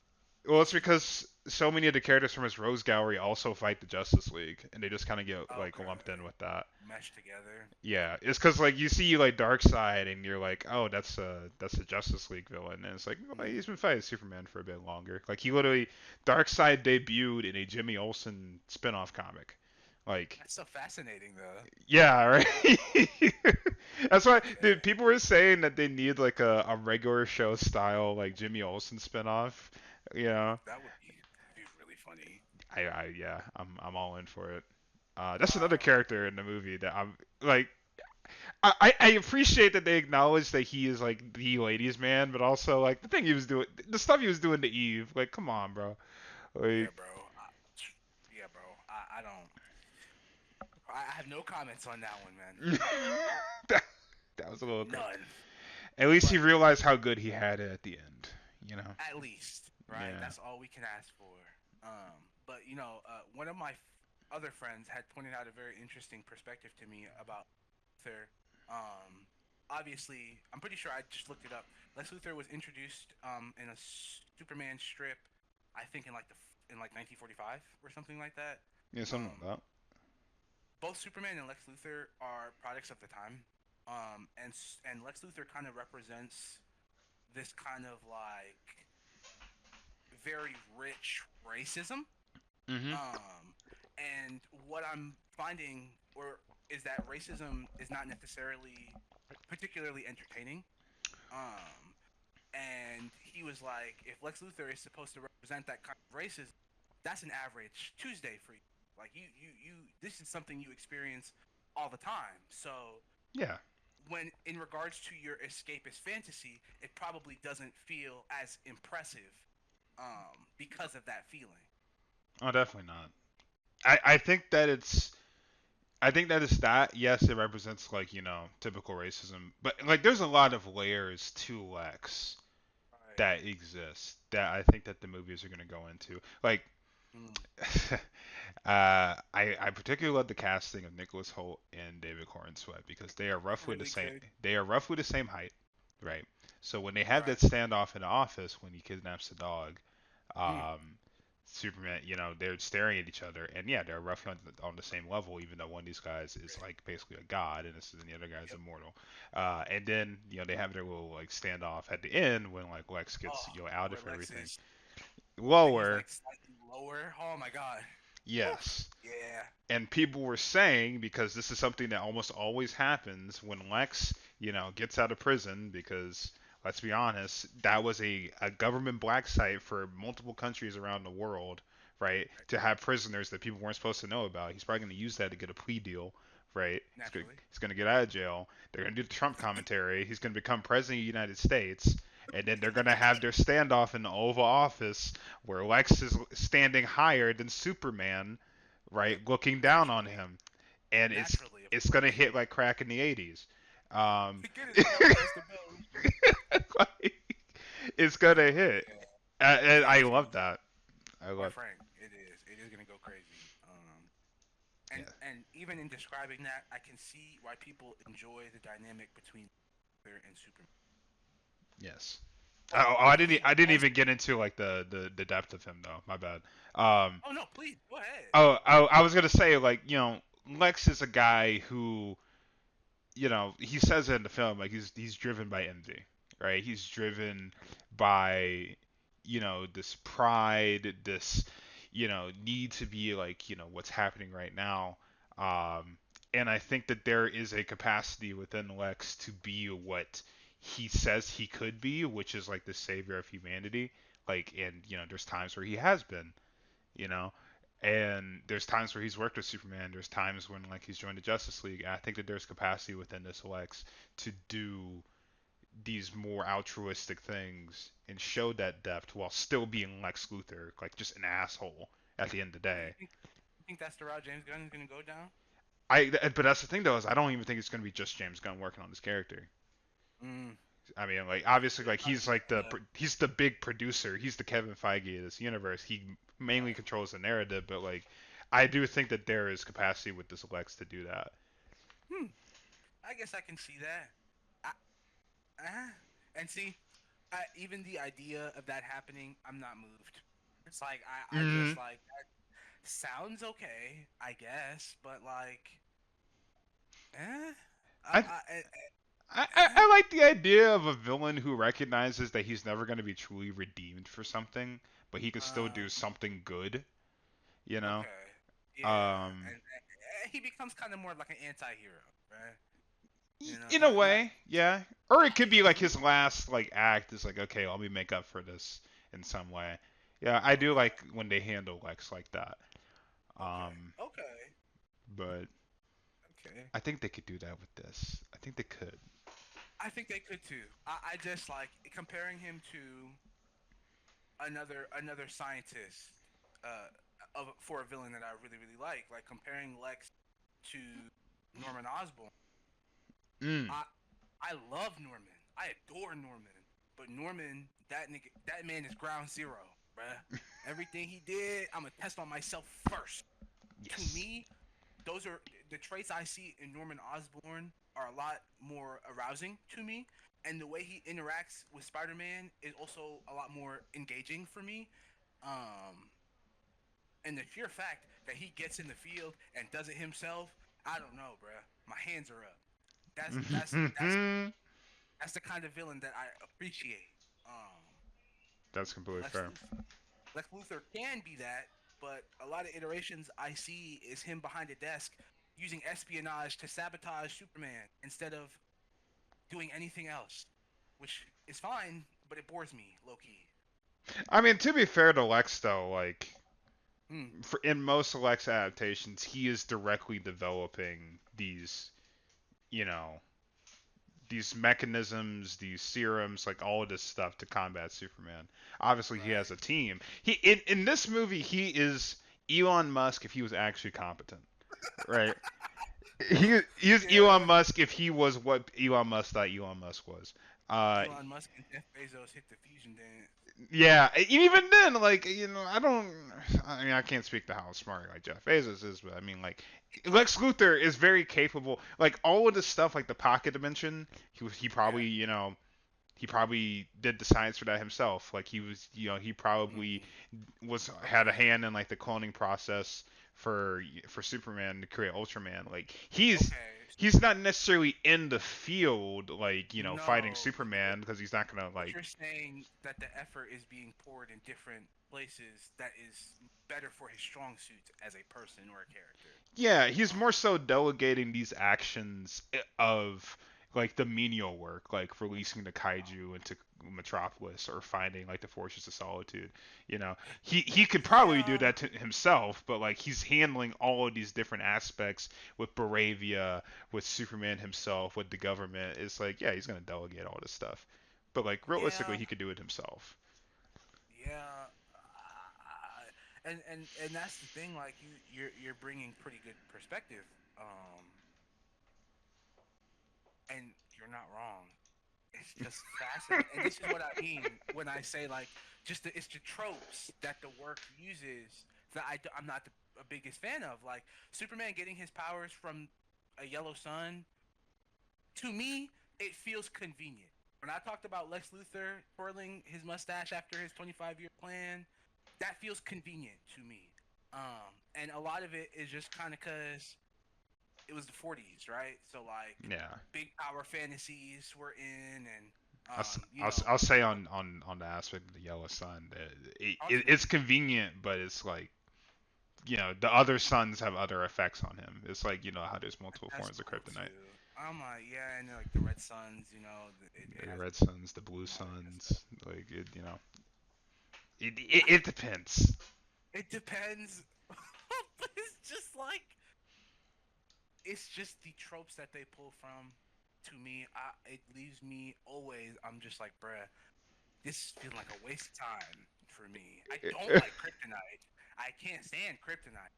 Well, it's because so many of the characters from his Rose Gallery also fight the Justice League, and they just kind of get like lumped in Okay, with that. meshed together. Yeah, it's because like you see like Darkseid, and you're like, oh, that's a Justice League villain, and it's like, well, Mm. he's been fighting Superman for a bit longer. Like he literally Darkseid debuted in a Jimmy Olsen spin-off comic. Like, That's so fascinating, though. yeah, right. That's why, Okay, dude. People were saying that they need like a regular show style like Jimmy Olsen spin-off. You know, that'd be really funny. yeah, I'm all in for it. That's another Um, character in the movie that I'm like. I appreciate that they acknowledge that he is like the ladies' man, but also like the thing he was doing, the stuff he was doing to Eve. Like, come on, bro. yeah, Like, bro. Yeah, bro. I don't. I have no comments on that one, man. that, that was a little crazy. None. At least he But realized how good he had it at the end. You know. at least, right? Yeah. That's all we can ask for. But one of my other friends had pointed out a very interesting perspective to me about Luthor. Obviously, I'm pretty sure I just looked it up. Lex Luthor was introduced in a Superman strip, I think in like 1945 or something like that. Yeah, something Um, like that. Both Superman and Lex Luthor are products of the time. And Lex Luthor kind of represents this kind of like very rich racism. Mhm. Um, and what I'm finding or is that racism is not necessarily particularly entertaining. Um, and he was like, if Lex Luthor is supposed to represent that kind of racism, that's an average Tuesday for you. Like you, this is something you experience all the time. So Yeah. when in regards to your escapist fantasy, it probably doesn't feel as impressive because of that feeling. Oh, definitely not. I think that it's. I think that is that. Yes, it represents like typical racism, but like there's a lot of layers to Lex Right. that exist that I think that the movies are gonna go into. Like, Mm. I particularly love the casting of Nicholas Hoult and David Corenswet because they are roughly the Really same. good. They are roughly the same height, right? So when they have that Right. standoff in the office when he kidnaps the dog, Mm. um, Superman, they're staring at each other, and yeah, they're roughly on the same level, even though one of these guys is Great. like basically a god, and the other guy's Yep. immortal. And then they have their little like standoff at the end when like Lex gets Oh, outed where for Lex everything. is, and he's Lower, like slightly lower. Oh my god. Whew. yes. Yeah. And people were saying because this is something that almost always happens when Lex, gets out of prison because let's be honest, that was a government black site for multiple countries around the world, right? Right. To have prisoners that people weren't supposed to know about. He's probably going to use that to get a plea deal, right? Naturally. He's going to get out of jail. They're going to do the Trump commentary. He's going to become president of the United States. And then they're going to have their standoff in the Oval Office where Lex is standing higher than Superman, right, looking down on Naturally. him, and Naturally, of it's gonna course. hit like crack in the '80s. Um, Get his black ass to Bell. like, it's gonna hit, Yeah. and Yeah. I It's love gonna. that. I Quite love, frank, it is. It is gonna go crazy. And yeah, and even in describing that, I can see why people enjoy the dynamic between Luthor and Superman. yes. Like I he didn't does. even get into like the depth of him though. My bad. Um, Oh no, please go ahead. I was gonna say like Lex is a guy who he says it in the film, like he's driven by envy, right? He's driven by, this pride, this, need to be like, what's happening right now. Um, and I think that there is a capacity within Lex to be what he says he could be, which is like the savior of humanity. Like, and there's times where he has been, you know. And there's times where he's worked with Superman. There's times when like he's joined the Justice League. And I think that there's capacity within this Lex to do these more altruistic things and show that depth while still being Lex Luthor, like just an asshole at the end of the Do day. you think that's the route James Gunn is gonna go down? But that's the thing though is I don't even think it's gonna be just James Gunn working on this character. Mm. I mean, like obviously, There's like gotta he's be like he's the big producer. He's the Kevin Feige of this universe. He mainly right. controls the narrative, but like I do think that there is capacity with this Lex to do that. Hmm. I guess I can see that. I, and see, even the idea of that happening, I'm not moved. It's like I Hmm. just like sounds okay, I guess, but like, eh, I, eh, I like the idea of a villain who recognizes that he's never going to be truly redeemed for something, but he can still uh, do something good. You know. okay, yeah, Um, and he becomes kind of more like an anti-hero, right? You know, in a not way, yeah. Or it could you be know, like his last like act is like, okay, let me make up for this in some way. Yeah, I do okay, like when they handle Lex like that. okay, Um, okay, but okay. I think they could do that with this. I think they could. I think they could too. I just like comparing him to another scientist for a villain that I really like. Like comparing Lex to Norman Osborn. Mm. I I love Norman. I adore Norman. But Norman, that nigga, that man is ground zero, bruh. Everything he did, I'm gonna test on myself first. To Yes. me, those are the traits I see in Norman Osborn are a lot more arousing to me, and the way he interacts with Spider-Man is also a lot more engaging for me. Um, and the sheer fact that he gets in the field and does it himself, I don't know, bruh. My hands are up. That's that's that's that's the kind of villain that I appreciate. Um, That's completely Lex fair. Luthor, Lex Luthor can be that, but a lot of iterations I see is him behind a desk using espionage to sabotage Superman instead of doing anything else, which is fine, but it bores me low key. I mean, to be fair to Lex, though, like Hmm. in most Lex adaptations, he is directly developing you know, these mechanisms, these serums, like all of this stuff to combat Superman. Obviously, he has Right. a team. He in this movie, he is Elon Musk if he was actually competent, right? He is Elon Yeah. Musk if he was what Elon Musk thought Elon Musk was. Uh, Elon Musk and Jeff Bezos hit the fusion dance. yeah, even then, like I don't. I mean, I can't speak to how smart like Jeff Bezos is, but I mean, like Lex Luthor is very capable. Like all of this stuff, like the pocket dimension, he Yeah. probably he probably did the science for that himself. Like he was, he probably Mm, was had a okay. hand in like the cloning process for Superman to create Ultraman. Like Okay. he's not necessarily in the field like fighting No, Superman because he's not gonna but like. you're saying that the effort is being poured in different places that is better for his strong suits as a person or a character. Yeah, he's more Um, so delegating these actions of like the menial work, like releasing the kaiju into Metropolis or finding like the Fortress of Solitude. He could probably do yeah, that to himself, but like he's handling all of these different aspects with Baravia, with Superman himself, with the government. It's like, yeah, he's gonna delegate all this stuff, but like realistically, yeah, he could do it himself. yeah. And that's the thing. Like you're bringing pretty good perspective. And you're not wrong. It's just fascinating. And this is what I mean when I say like it's the tropes that the work uses that I'm not the biggest fan of. Like Superman getting his powers from a yellow sun, to me, it feels convenient. When I talked about Lex Luthor twirling his mustache after his 25-year plan, that feels convenient to me. And a lot of it is just kind of because it was the 40s, right? So like Yeah. big power fantasies were in, and I'll say on the aspect of the yellow sun, that it's ultimately, convenient, but it's like the other suns have other effects on him. It's like how there's multiple that's forms of cool kryptonite. too. I'm like, yeah, and like the red suns, it The has red suns, the blue all that good stuff. suns, like it depends. It depends, but it's just like it's just the tropes that they pull from. To me, it leaves me always. I'm just like, bruh, this feels like a waste of time for me. I don't like kryptonite. I can't stand kryptonite.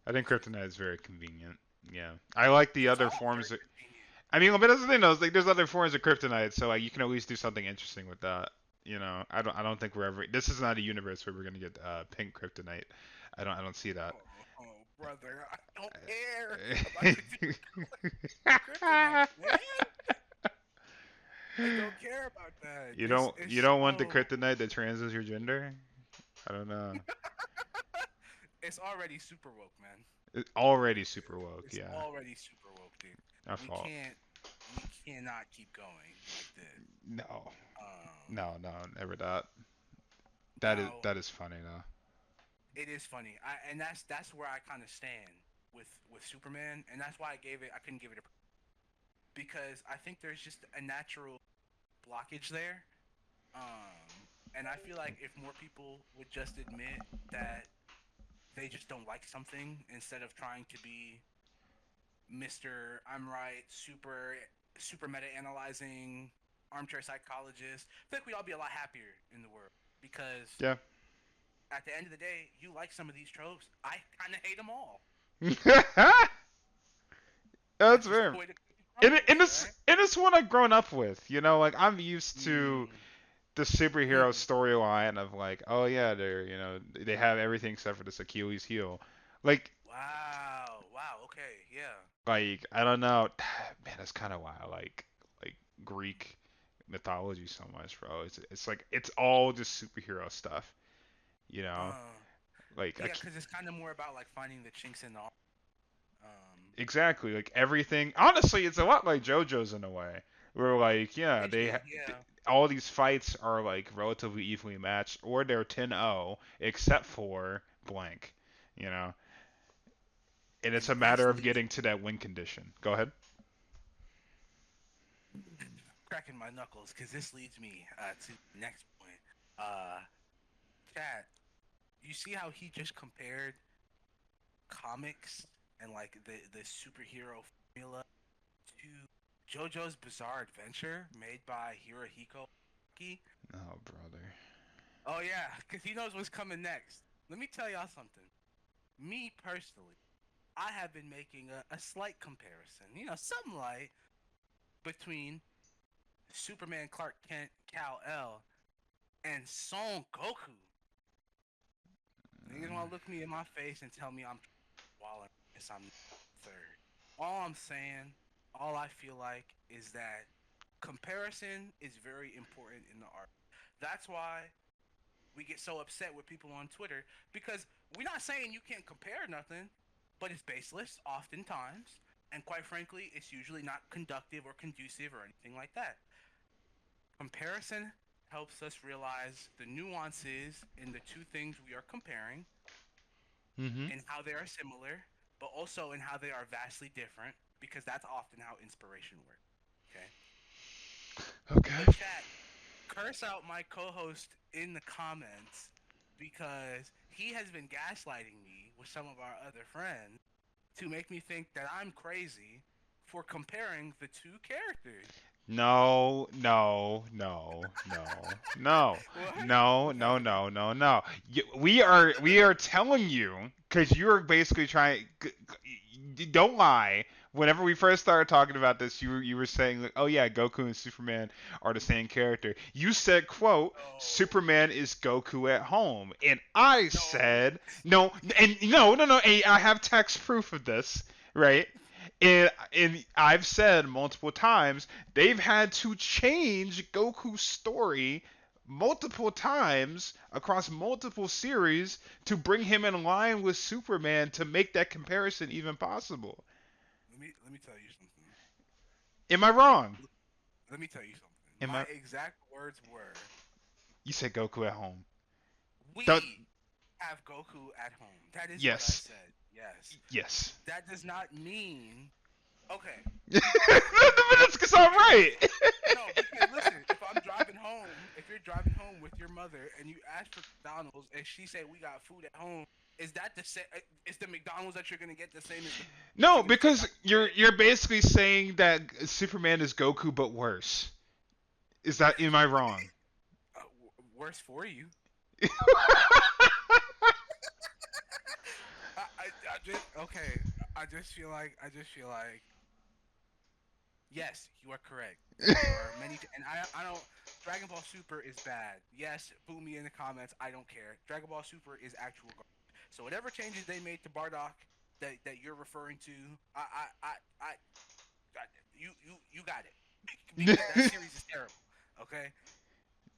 I think It's kryptonite is very convenient. Yeah, I like the it's other all forms. very convenient. I mean, but that's the thing though. It's like there's other forms of kryptonite, so like you can at least do something interesting with that. I don't think we're ever. This is not a universe where we're gonna get pink kryptonite. I don't see that. Oh, brother, I don't care about the different colors of kryptonite, man. I don't care about that. you This don't is you don't want the so. kryptonite that transits your gender? I don't know. It's already super woke, man. Already super woke. It's Yeah, already super woke, dude. our We fault. can't we cannot keep going like this. No, Um, no, never that. now That is funny though. it is funny. And that's where I kind of stand with Superman, and that's why I couldn't give it a because I think there's just a natural blockage there. And I feel like if more people would just admit that they just don't like something instead of trying to be Mr. I'm right, super meta analyzing armchair psychologist, I think we'd all be a lot happier in the world because Yeah. at the end of the day, you like some of these tropes. I kind of hate them all. That's That's just the fair. way the cookie And, crumbles, right? it's what I've grown up with. You know, like I'm used to Mm. the superhero Mm. storyline of like, oh yeah, they have everything except for this Achilles heel. Like Wow. Wow. Okay. Yeah. I don't know, man, that's kind of why I like Greek mythology so much, bro. It's like it's all just superhero stuff, you know? Uh. Like Yeah, because it's kind of more about like finding the chinks in the armor. exactly, like everything. Honestly, it's a lot like JoJo's in a way. Where like, yeah, Potentially. Yeah. all these fights are like relatively evenly matched, or they're 10-0, except for blank, you know. And it's And a this matter of leads getting to that win condition. Go ahead. cracking my knuckles because this leads me to the next point. Uh, Chad, you see how he just compared comics and like the superhero formula to JoJo's Bizarre Adventure made by Hirohiko Araki? Oh, brother. Oh yeah, because he knows what's coming next. Let me tell y'all something. Me personally, I have been making a slight comparison, something light between Superman Clark Kent Kal El and Son Goku. Niggas want to look me in my face and tell me I'm walling. Yes, I'm third. All I'm saying, all I feel like is that comparison is very important in the art. That's why we get so upset with people on Twitter because we're not saying you can't compare nothing, but it's baseless oftentimes. And quite frankly, it's usually not conductive or conducive or anything like that. Comparison helps us realize the nuances in the two things we are comparing Mm-hmm. and how they are similar, but also in how they are vastly different, because that's often how inspiration works. Okay. But Okay. chat, curse out my co-host in the comments because he has been gaslighting me with some of our other friends to make me think that I'm crazy for comparing the two characters. No, no, no, no, no, What? no, What? no, no, no, no. We are telling you because you are basically trying. Don't lie. Whenever we first started talking about this, you were saying like, oh yeah, Goku and Superman are the same character. You said, quote, No. Superman is Goku at home, and I No. said no, and no, and I have text proof of this, right? And I've said multiple times they've had to change Goku's story multiple times across multiple series to bring him in line with Superman to make that comparison even possible. Let me tell you something. Am I wrong? Let me tell you something. Am My I? exact words were, You said Goku at home. Don't, "We have Goku at home." That is what I yes, said. Yes. yes. That does not mean okay. That's all Because right. no, because listen, if you're driving home with your mother and you ask for McDonald's and she say we got food at home, is that the same? Is the McDonald's that you're gonna get the same as the that No, you're gonna take because out the fridge? you're basically saying that Superman is Goku but worse. Is that am I I mean, wrong? worse for you. I just okay. I just feel like yes, you are correct. There are many, and I don't. Dragon Ball Super is bad. Yes, boo me in the comments. I don't care. Dragon Ball Super is actual garbage. So whatever changes they made to Bardock that you're referring to, I you got it because that series is terrible. Okay,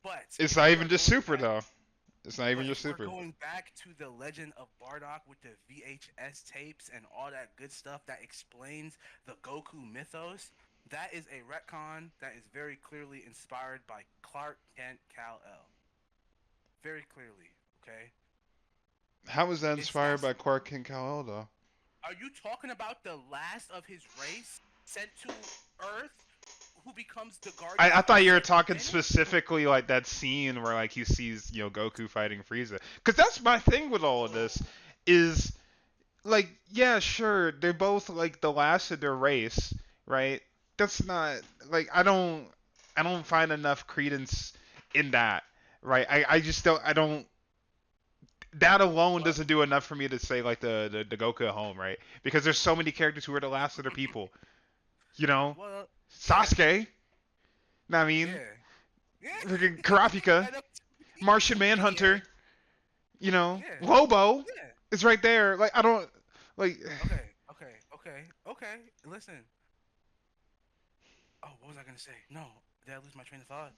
but It's if not we even are just going Super back, though. It's not even But your if we're super. going back to the Legend of Bardock with the VHS tapes and all that good stuff that explains the Goku mythos, that is a retcon that is very clearly inspired by Clark Kent Kal-El. Very clearly, okay? How was that It's inspired not. by Quark King Kal-El though? Are you talking about the last of his race sent to Earth who becomes the guardian I of thought you were said talking planet? specifically like that scene where like he sees Goku fighting Frieza. Because that's my thing with all of this Oh, is like yeah sure they're both like the last of their race, right? That's not like I don't find enough credence in that, right? I just don't I don't that alone well, doesn't do enough for me to say like the Goku at home, right? Because there's so many characters who are the last of their people, you know? well, yeah, Sasuke, I mean, yeah, yeah. freaking Karapika, And Martian Inie, Manhunter, yeah, Lobo yeah. is right there. Like I don't like Okay. Listen. Oh, what was I gonna say? No, did I lose my train of thought?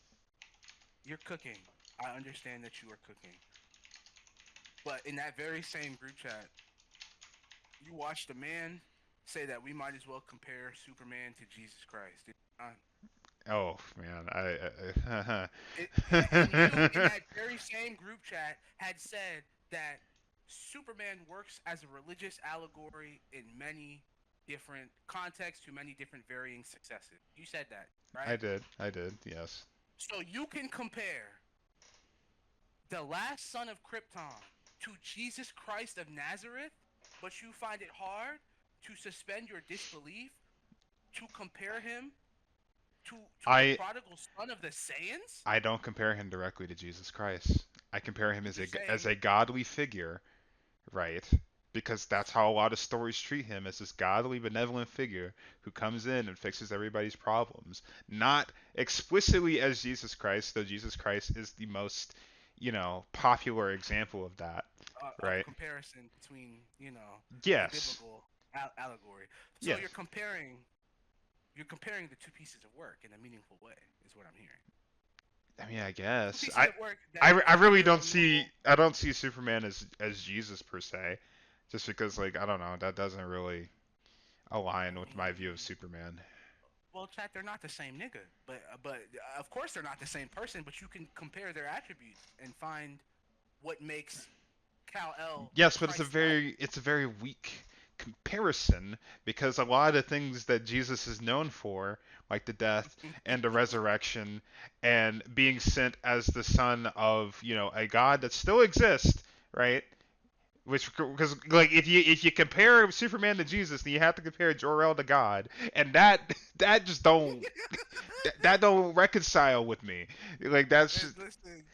You're cooking. I understand that you are cooking, but in that very same group chat, you watched a man say that we might as well compare Superman to Jesus Christ. oh man, It, and you, in that very same group chat, had said that Superman works as a religious allegory in many different contexts to many different varying successes. You said that, right? I did, yes. So you can compare the last son of Krypton to Jesus Christ of Nazareth, but you find it hard to suspend your disbelief to compare him to the I prodigal son of the Saiyans? I don't compare him directly to Jesus Christ. I compare him You're as saying a godly figure, right? Because that's how a lot of stories treat him as this godly, benevolent figure who comes in and fixes everybody's problems. Not explicitly as Jesus Christ, though Jesus Christ is the most, popular example of that, of right? comparison between a Yes. biblical allegory. So Yes. you're comparing the two pieces of work in a meaningful way, is what I'm hearing. I mean, I Two guess. pieces of work that I have really their don't own see moral. Superman as Jesus per se, just because like I don't know that doesn't really align with my view of Mm, Superman. well, chat, they're not the same nigga, but of course they're not the same person. But you can compare their attributes and find what makes Kal El Yes, but Christ-like. it's a very weak comparison because a lot of things that Jesus is known for, like the death and the resurrection and being sent as the son of, a God that still exists, right? Which because like if you compare Superman to Jesus, then you have to compare Jor-El to God, and that just that don't reconcile with me. Like that's And just, listen,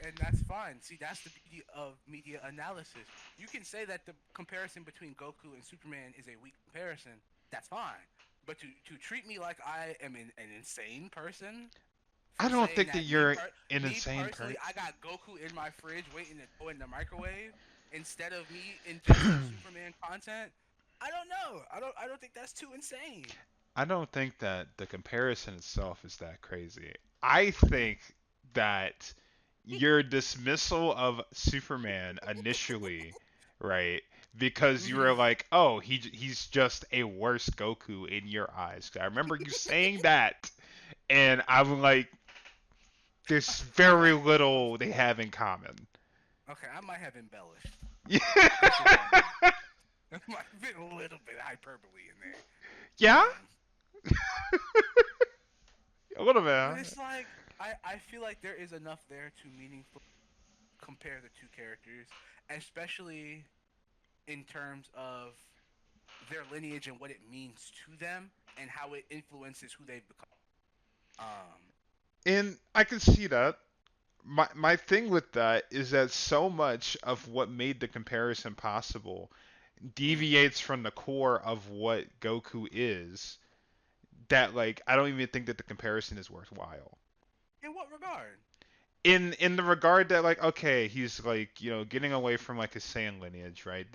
and that's fine. See, that's the beauty of media analysis. You can say that the comparison between Goku and Superman is a weak comparison. That's fine. But to treat me like I am an insane person I for don't saying think that that you're an me insane personally, person. I got Goku in my fridge waiting to go in the microwave instead of me ingesting Superman content. I don't know. I don't think that's too insane. I don't think that the comparison itself is that crazy. I think that your dismissal of Superman initially, right? Because you were Hmm. like, "Oh, he's just a worse Goku in your eyes." I remember you saying that, and I'm like, "There's I very might little they have in common." okay. I might have embellished. Yeah. That's just on me. There might have been a little bit of hyperbole in there. Yeah, Um, a little but bit. it's like I feel like there is enough there to meaningfully compare the two characters, especially in terms of their lineage and what it means to them and how it influences who they've become. Um, And I can see that. My thing with that is that so much of what made the comparison possible mm. deviates from the core of what Goku is that like I don't even think that the comparison is worthwhile. In what regard? In the regard that like okay he's like getting away from like his Saiyan lineage, right?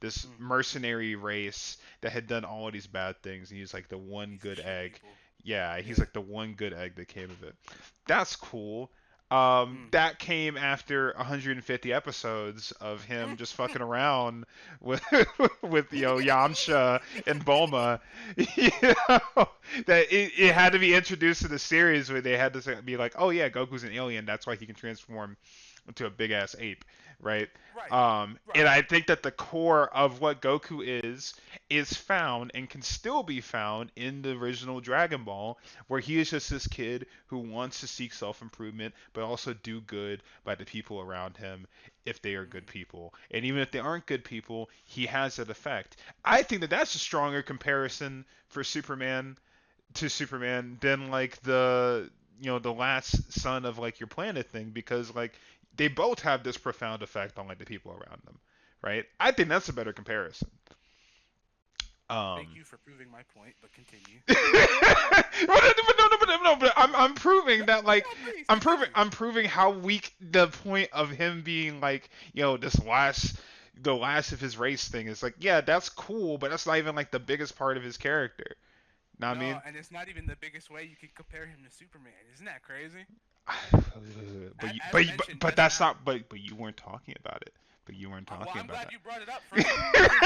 This Mm. mercenary race that had done all of these bad things, and he's like the one Piece of good shit egg. people. Yeah, he's Yeah. like the one good egg that came of it. That's cool. Mm. That came after 150 episodes of him just fucking around with with Yamcha and Bulma. You know, that it Yeah. had to be introduced to the series where they had to be like, oh yeah, Goku's an alien, that's why he can transform into a big ass ape, right? Right. And Right. I think that the core of what Goku is found and can still be found in the original Dragon Ball, where he is just this kid who wants to seek self improvement, but also do good by the people around him if they are good Mm. people. And even if they aren't good people, he has that effect. I think that that's a stronger comparison for Superman than like the last son of like your planet thing, because like they both have this profound effect on like the people around them, right? I think that's a better comparison. Thank Um, you for proving my point, but continue. but I'm proving that like No, please continue. I'm proving how weak the point of him being like this the last of his race thing is. Like, yeah, that's cool, but that's not even like the biggest part of his character. Know what I No, mean? and it's not even the biggest way you can compare him to Superman. Isn't that crazy? But Doesn't that's have. not but you weren't talking about it. But you weren't Well, talking I'm about glad that. you brought it up first because now we are.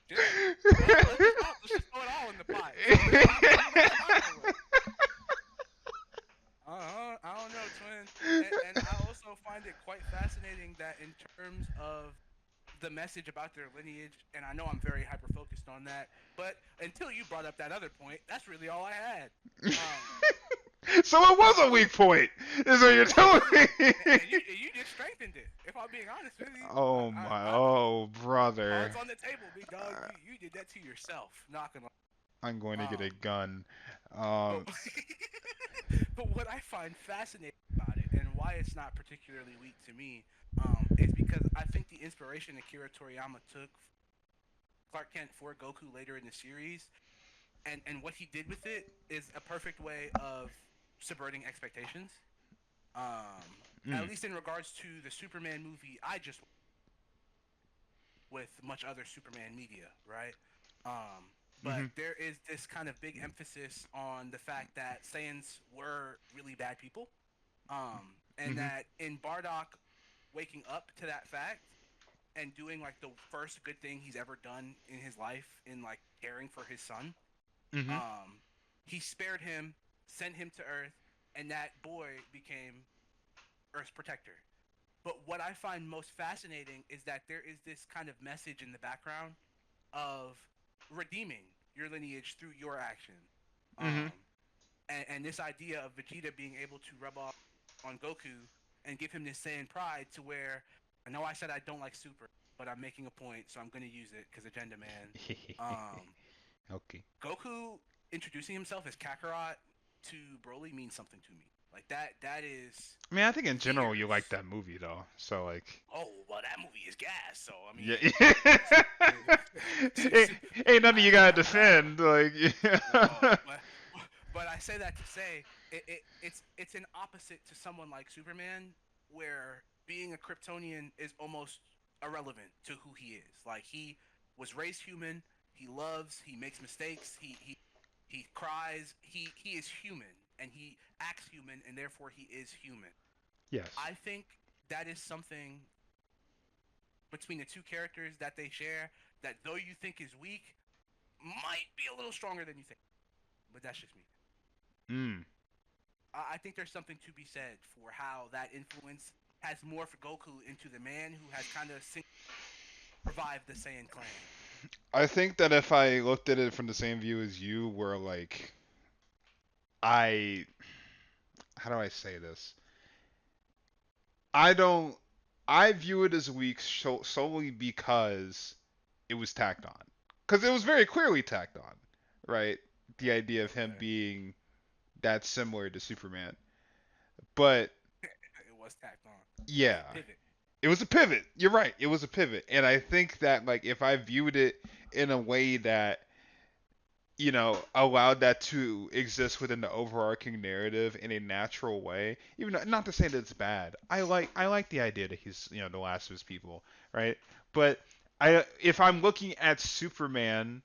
Shit. Well, let's just throw it all in the pot. So what you want to start with? I don't know, twin. And I also find it quite fascinating that in terms of the message about their lineage, and I know I'm very hyper focused on that, but until you brought up that other point, that's really all I had. Um, So it was a weak point, is what you're telling me. and you just strengthened it. If I'm being honest with you, Oh my, oh cards brother. on the table, big dog. Uh, You did that to yourself. Not gonna. I'm going to get a Um, gun. but Um, but what I find fascinating about it and why it's not particularly weak to me, is because I think the inspiration Akira Toriyama took Clark Kent for Goku later in the series, and what he did with it is a perfect way of subverting expectations. At mm, least in regards to the Superman movie, I just with much other Superman media, right? But mm-hmm, there is this kind of big emphasis on the fact that Saiyans were really bad people, and mm-hmm, that in Bardock waking up to that fact and doing like the first good thing he's ever done in his life in like caring for his son, mm-hmm, um, he spared him, sent him to Earth, and that boy became Earth's protector. But what I find most fascinating is that there is this kind of message in the background of redeeming your lineage through your action. mm-hmm. And this idea of Vegeta being able to rub off on Goku and give him this Saiyan pride to where I know I said I don't like Super, but I'm making a point, so I'm going to use it because Agenda Man. Um, Okay. Goku introducing himself as Kakarot to Broly means something to me. Like that is I mean, I think in general you like years. that movie though. So like, Oh well, that movie is gas. So I yeah. mean, ain't, ain't nothing you gotta I, defend. Like, no, yeah. but I say that to say it's an opposite to someone like Superman, where being a Kryptonian is almost irrelevant to who he is. Like he was raised human. He loves. He makes mistakes. He cries. He is human, and he acts human, and therefore he is human. Yes. I think that is something between the two characters that they share that though you think is weak, might be a little stronger than you think. But that's just me. Mm. I think there's something to be said for how that influence has morphed Goku into the man who has kind of revived the Saiyan clan. I think that if I looked at it from the same view as you, where like I, how do I say this? I don't. I view it as weak solely because it was tacked on. Because it was very clearly tacked on, right? The idea of him Okay, being that similar to Superman. But it was tacked on. It was yeah, a pivot. it was a pivot. You're right. It was a pivot. And I think that like if I viewed it in a way that allowed that to exist within the overarching narrative in a natural way. Even not to say that it's bad. I like the idea that he's the last of his people, right? But if I'm looking at Superman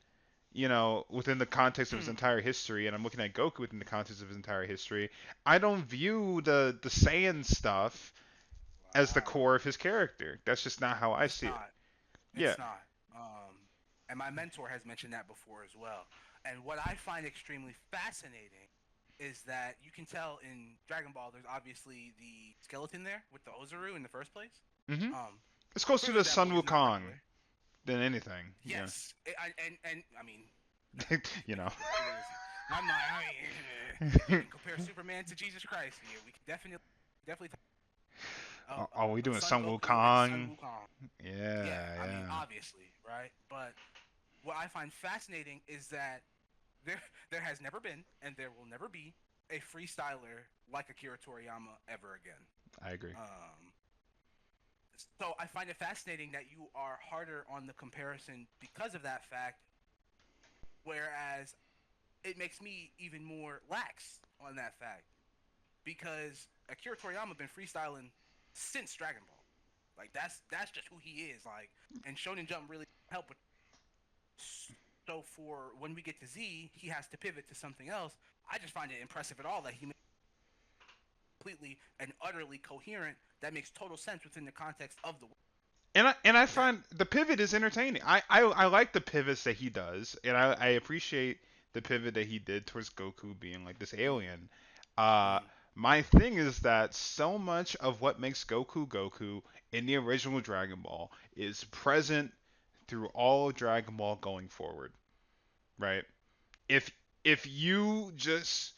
within the context of his Hmm. entire history, and I'm looking at Goku within the context of his entire history, I don't view the Saiyan stuff as the Wow. core of his character. That's just not how I It's see it. not. Yeah. It's not. And my mentor has mentioned that before as well. And what I find extremely fascinating is that you can tell in Dragon Ball, there's obviously the skeleton there with the Ozaru in the first place. hmm Um, It's closer Clearly to that Sun boy is not Wukong regular. than anything. Yeah. Yes, and I mean, you know. it is. I'm not. I mean, if you can compare Superman to Jesus Christ, yeah, we can definitely Are we doing Son Sun Goku and Son Wukong? Wukong. Yeah, Yeah, I mean, yeah. obviously, right? But what I find fascinating is that there there has never been and there will never be a freestyler like Akira Toriyama ever again. I agree. Um, so I find it fascinating that you are harder on the comparison because of that fact, whereas it makes me even more lax on that fact because Akira Toriyama been freestyling since Dragon Ball. Like that's just who he is. Like, and Shonen Jump really helped with. So for when we get to Z, he has to pivot to something else. I just find it impressive at all that he made completely and utterly coherent. That makes total sense within the context of the And I that. find the pivot is entertaining. I like the pivots that he does, and I appreciate the pivot that he did towards Goku being like this Mm, alien. Uh, mm, my thing is that so much of what makes Goku Goku in the original Dragon Ball is present through all of Dragon Ball going forward, right? If if you just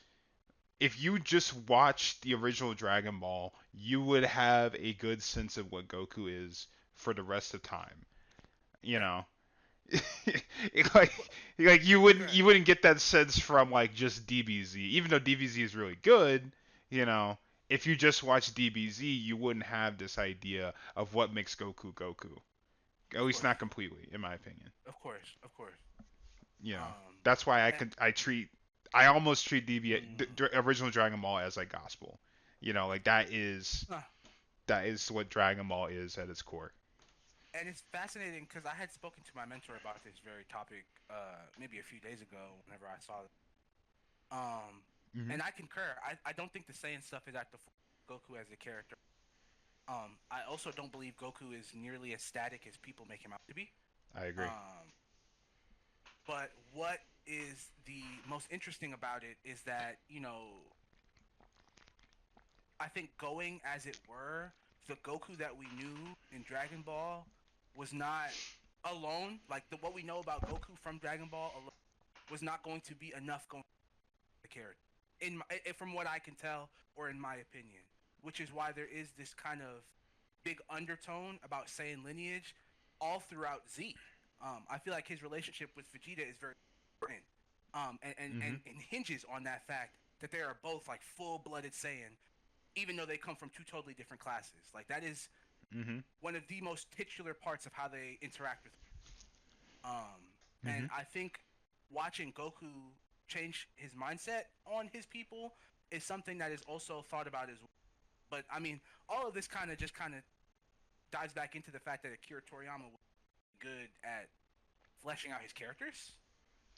if you just watch the original Dragon Ball, you would have a good sense of what Goku is for the rest of time. You right. know, like Right. you wouldn't get that sense from like just DBZ, even though DBZ is really good. You know, if you just watch DBZ, you wouldn't have this idea of what makes Goku Goku. At Of least course. not completely, in my opinion. Of course. Of course. You know, Um. that's why And, I almost treat mm, original Dragon Ball as like gospel. You know, like uh, that is what Dragon Ball is at its core. and it's fascinating because I had spoken to my mentor about this very topic maybe a few days ago whenever I saw it. Um, hmm and I concur. I don't think the Saiyan stuff is at the Goku as a character. I also don't believe Goku is nearly as static as people make him out to be. I agree. Um, but what is the most interesting about it is that I think going as it were, the Goku that we knew in Dragon Ball was not alone. Like what we know about Goku from Dragon Ball alone was not going to be enough going to the character. From what I can tell, or in my opinion, which is why there is this kind of big undertone about Saiyan lineage all throughout Z. I feel like his relationship with Vegeta is very important, hmm and hinges on that fact that they are both like full-blooded Saiyan, even though they come from two totally different classes. Like that is hmm one of the most titular parts of how they interact with. And hmm I think watching Goku change his mindset on his people is something that is also thought about as well. But I mean, all of this kind of dives back into the fact that Akira Toriyama was good at fleshing out his characters,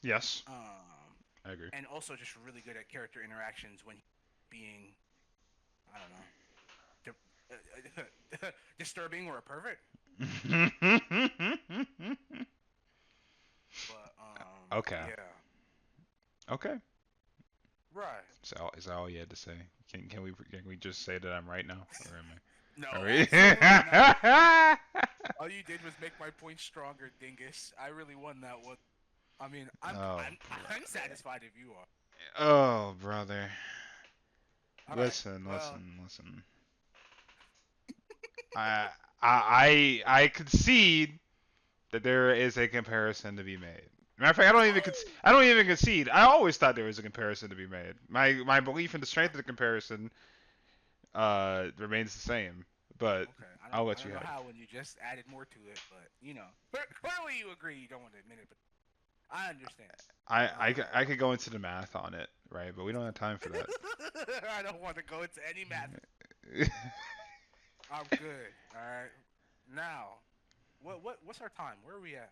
Yes, um, I agree. and also just really good at character interactions when being, I don't know, disturbing or a pervert. But okay. yeah, Okay. right. Is that all you had to say? Can we just say that I'm right now, or am No, I? Are absolutely not. we? All you did was make my point stronger, dingus. I really won that one. I mean, I'm oh, I'm I'm brother. satisfied if you are. Oh, brother. All right. Listen, Well, listen, listen. I I concede that there is a comparison to be made. Matter of fact, oh, I don't even concede. I always thought there was a comparison to be made. My belief in the uh, strength of the comparison remains the same. But okay. I'll I let you don't know have it. how when you just added more to it, but clearly you agree. You don't want to admit it, but I understand. I Um, could go into the math on it, right? But we don't have time for that. I don't want to go into any math. I'm good. All right. Now, what's our time? Where are we at?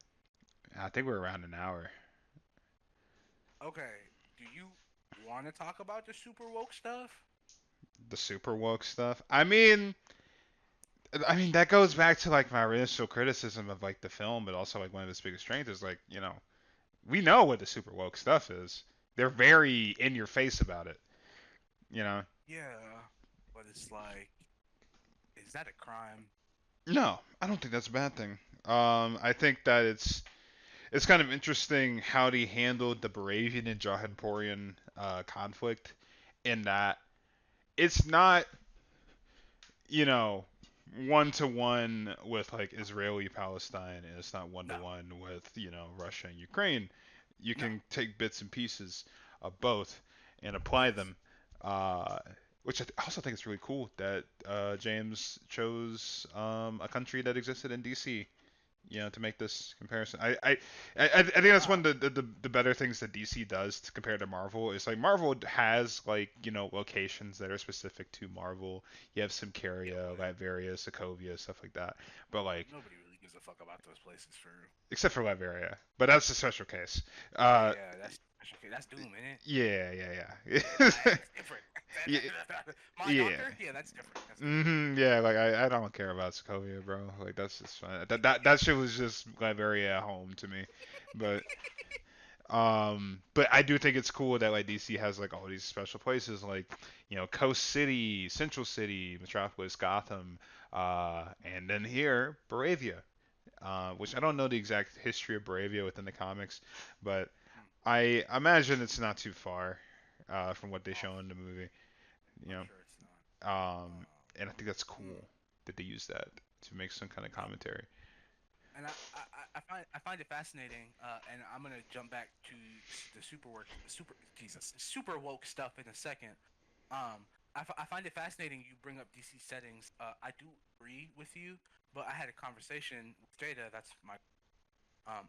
I think we're around an hour. Okay, do you want to talk about the super woke stuff? The super woke stuff. I mean that goes back to like my initial criticism of like the film, but also like one of its biggest strengths is like we know what the super woke stuff is. They're very in your face about it. You know. Yeah, but it's like, is that a crime? No, I don't think that's a bad thing. I think that it's kind of interesting how he handled the Baravian and Johannporian conflict in that it's not you know, one to one with like Israeli Palestine, and it's not one to No, one with Russia and Ukraine. You no. can take bits and pieces of both and apply Yes. them. Uh, which also think it's really cool that James chose a country that existed in DC, to make this comparison. I think that's one Wow. of the better things that DC does to compare to Marvel is like Marvel has like locations that are specific to Marvel. You have Yeah, Symkaria, but Latveria, Sokovia, stuff like that. But like nobody really gives a fuck about those places for. except for Latveria, but that's a special case. Yeah, Uh, yeah, that's okay. That's Doom, isn't it? yeah, yeah, Nah, yeah, it's different. yeah, My yeah. doctor? Yeah, that's different. That's different. Yeah, like I don't care about Sokovia, bro. Like that's just fine. That shit was just Latveria at home to me. But but I do think it's cool that like DC has like all these special places like Coast City, Central City, Metropolis, Gotham, and then here Baravia, which I don't know the exact history of Baravia within the comics, but Hmm. I imagine it's not too far from what they Oh, show in the movie, you I'm know, sure it's not. um, Um, and I think that's hmm. cool that they use that to make some kind of No, commentary. and I find it fascinating. And I'm gonna jump back to the super woke stuff in a second. I find it fascinating you bring up DC settings. I do agree with you, but I had a conversation with Jada. That's my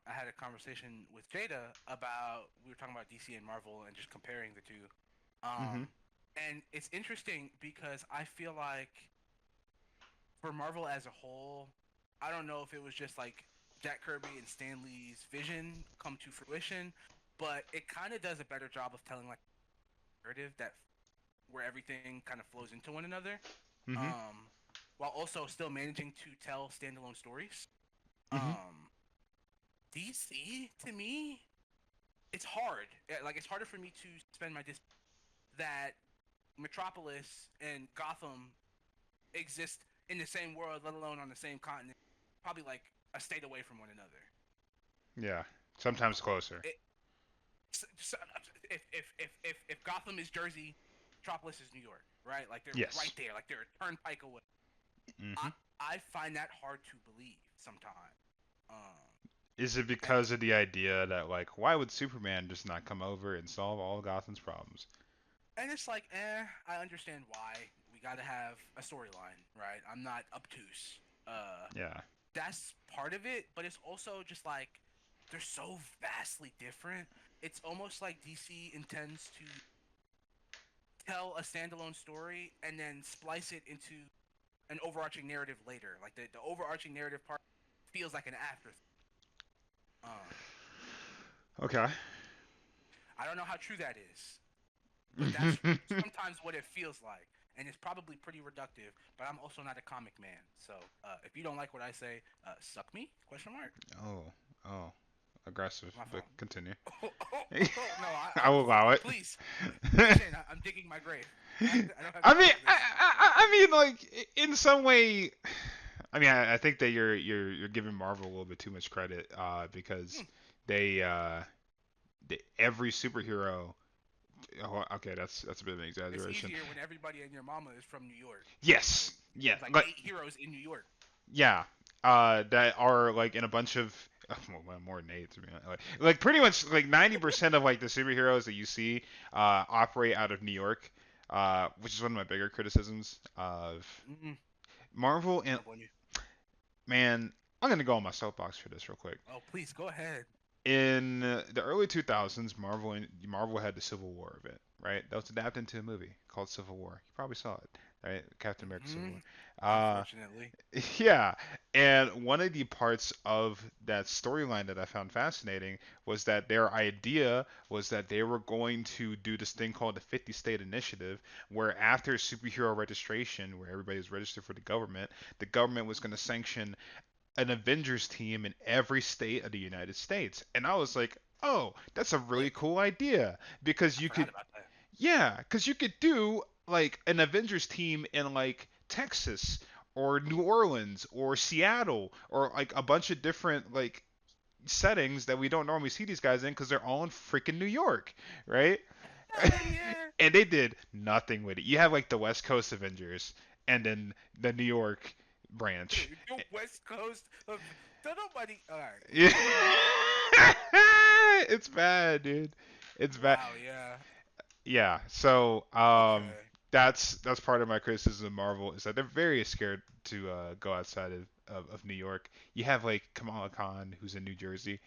I had a conversation with Jada about we were talking about DC and Marvel and just comparing the two. Mhm. And it's interesting because I feel like for Marvel as a whole, I don't know if it was just like Jack Kirby and Stan Lee's vision come to fruition, but it kind of does a better job of telling like narrative that where everything kind of flows into one another, Mhm. um, while also still managing to tell standalone stories. Mhm. DC to me, it's hard. Like it's harder for me to spend my that Metropolis and Gotham exist in the same world, let alone on the same continent, probably like a state away from one another. Yeah. Sometimes Um, closer. it, so, if Gotham is Jersey, Metropolis is New York, right? Like they're right Yes. there, like they're a turnpike away. I Mhm. I find that hard to believe sometimes. Um, Is it and because of the idea that like why would Superman just not come over and solve all Gotham's problems? and it's like, I understand why we got to have a storyline, right? I'm not obtuse. Yeah. That's part of it, but it's also just like they're so vastly different. It's almost like DC intends to tell a standalone story and then splice it into an overarching narrative later. Like the overarching narrative part feels like an afterthought. Um, Okay. I don't know how true that is, but that's sometimes what it feels like, and it's probably pretty reductive. But I'm also not a comic man, so if you don't like what I say, suck me? Question mark. Oh. Oh. Aggressive, My but fault. continue. No, I will allow it. please pitch in. I'm digging my grave. I don't have I time mean, for this. I mean, like in some way, I mean, I think that you're giving Marvel a little bit too much credit, because Hmm. they, every superhero. Oh, okay, that's a bit of an It's exaggeration. easier when everybody and your mama is from New York. Yes, Like yeah, there's like like 8 heroes in New York. yeah, that are like in a bunch of well, more than eight to be honest. Like pretty much like 90% of like the superheroes that you see operate out of New York, which is one of my bigger criticisms of Mm-mm. Marvel. I And don't blame you. man, I'm gonna go on my soapbox for this real quick. Oh, please go ahead. In the early 2000s, Marvel had the Civil War event, right? That was adapted into a movie called Civil War. You probably saw it. right? Captain America Civil Hmm. War. Uh, Unfortunately. yeah, and one of the parts of that storyline that I found fascinating was that their idea was that they were going to do this thing called the 50 state initiative, where after superhero registration, where everybody's registered for the government was going to sanction an Avengers team in every state of the United States. And I was like, oh, that's a really Lit. cool idea because I you forgot could, about that. yeah, because you could do like an Avengers team in like Texas or New Orleans or Seattle or like a bunch of different like settings that we don't normally see these guys in because they're all in freaking New York, right? Hell yeah. And they did nothing with it. You have like the West Coast Avengers and then the New York branch. The West Coast of don't nobody. All right. Yeah. It's bad, dude. It's bad. Wow. Yeah. Yeah. So, Okay. that's part of my criticism of Marvel is that they're very scared to go outside of New York. You have like Kamala Khan, who's in New Jersey,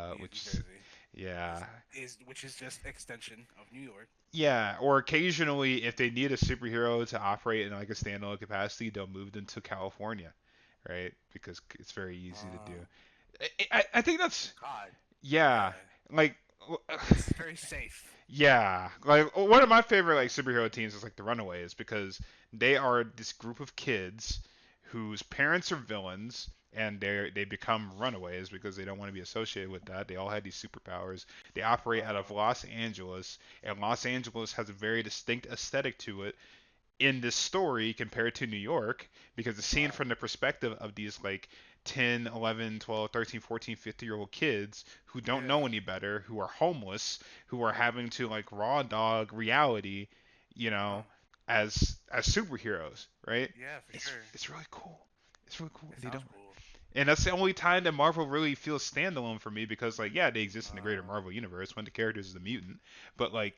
He is which New is Jersey. yeah, Is which is just extension of New York. yeah. Or occasionally, if they need a superhero to operate in like a standalone capacity, they'll move them to California, right? Because it's very easy to do. Uh. I think that's God. yeah, Yeah. like It's very safe. yeah, like one of my favorite like superhero teams is like the Runaways because they are this group of kids whose parents are villains and they become runaways because they don't want to be associated with that. They all have these superpowers. They operate out of Uh. Los Angeles, and Los Angeles has a very distinct aesthetic to it in this story compared to New York because it's seen Right. from the perspective of these like 10, 11, 12, 13, 14, 50-year-old kids who don't know Yeah. any better, who are homeless, who are having to like raw dog reality, you know, Uh. as superheroes, right? Yeah, for sure. It's really cool. It's really cool. It They don't sounds cool. and that's the only time that Marvel really feels standalone for me because like yeah, they exist in the greater Uh. Marvel universe when the character is the mutant, but like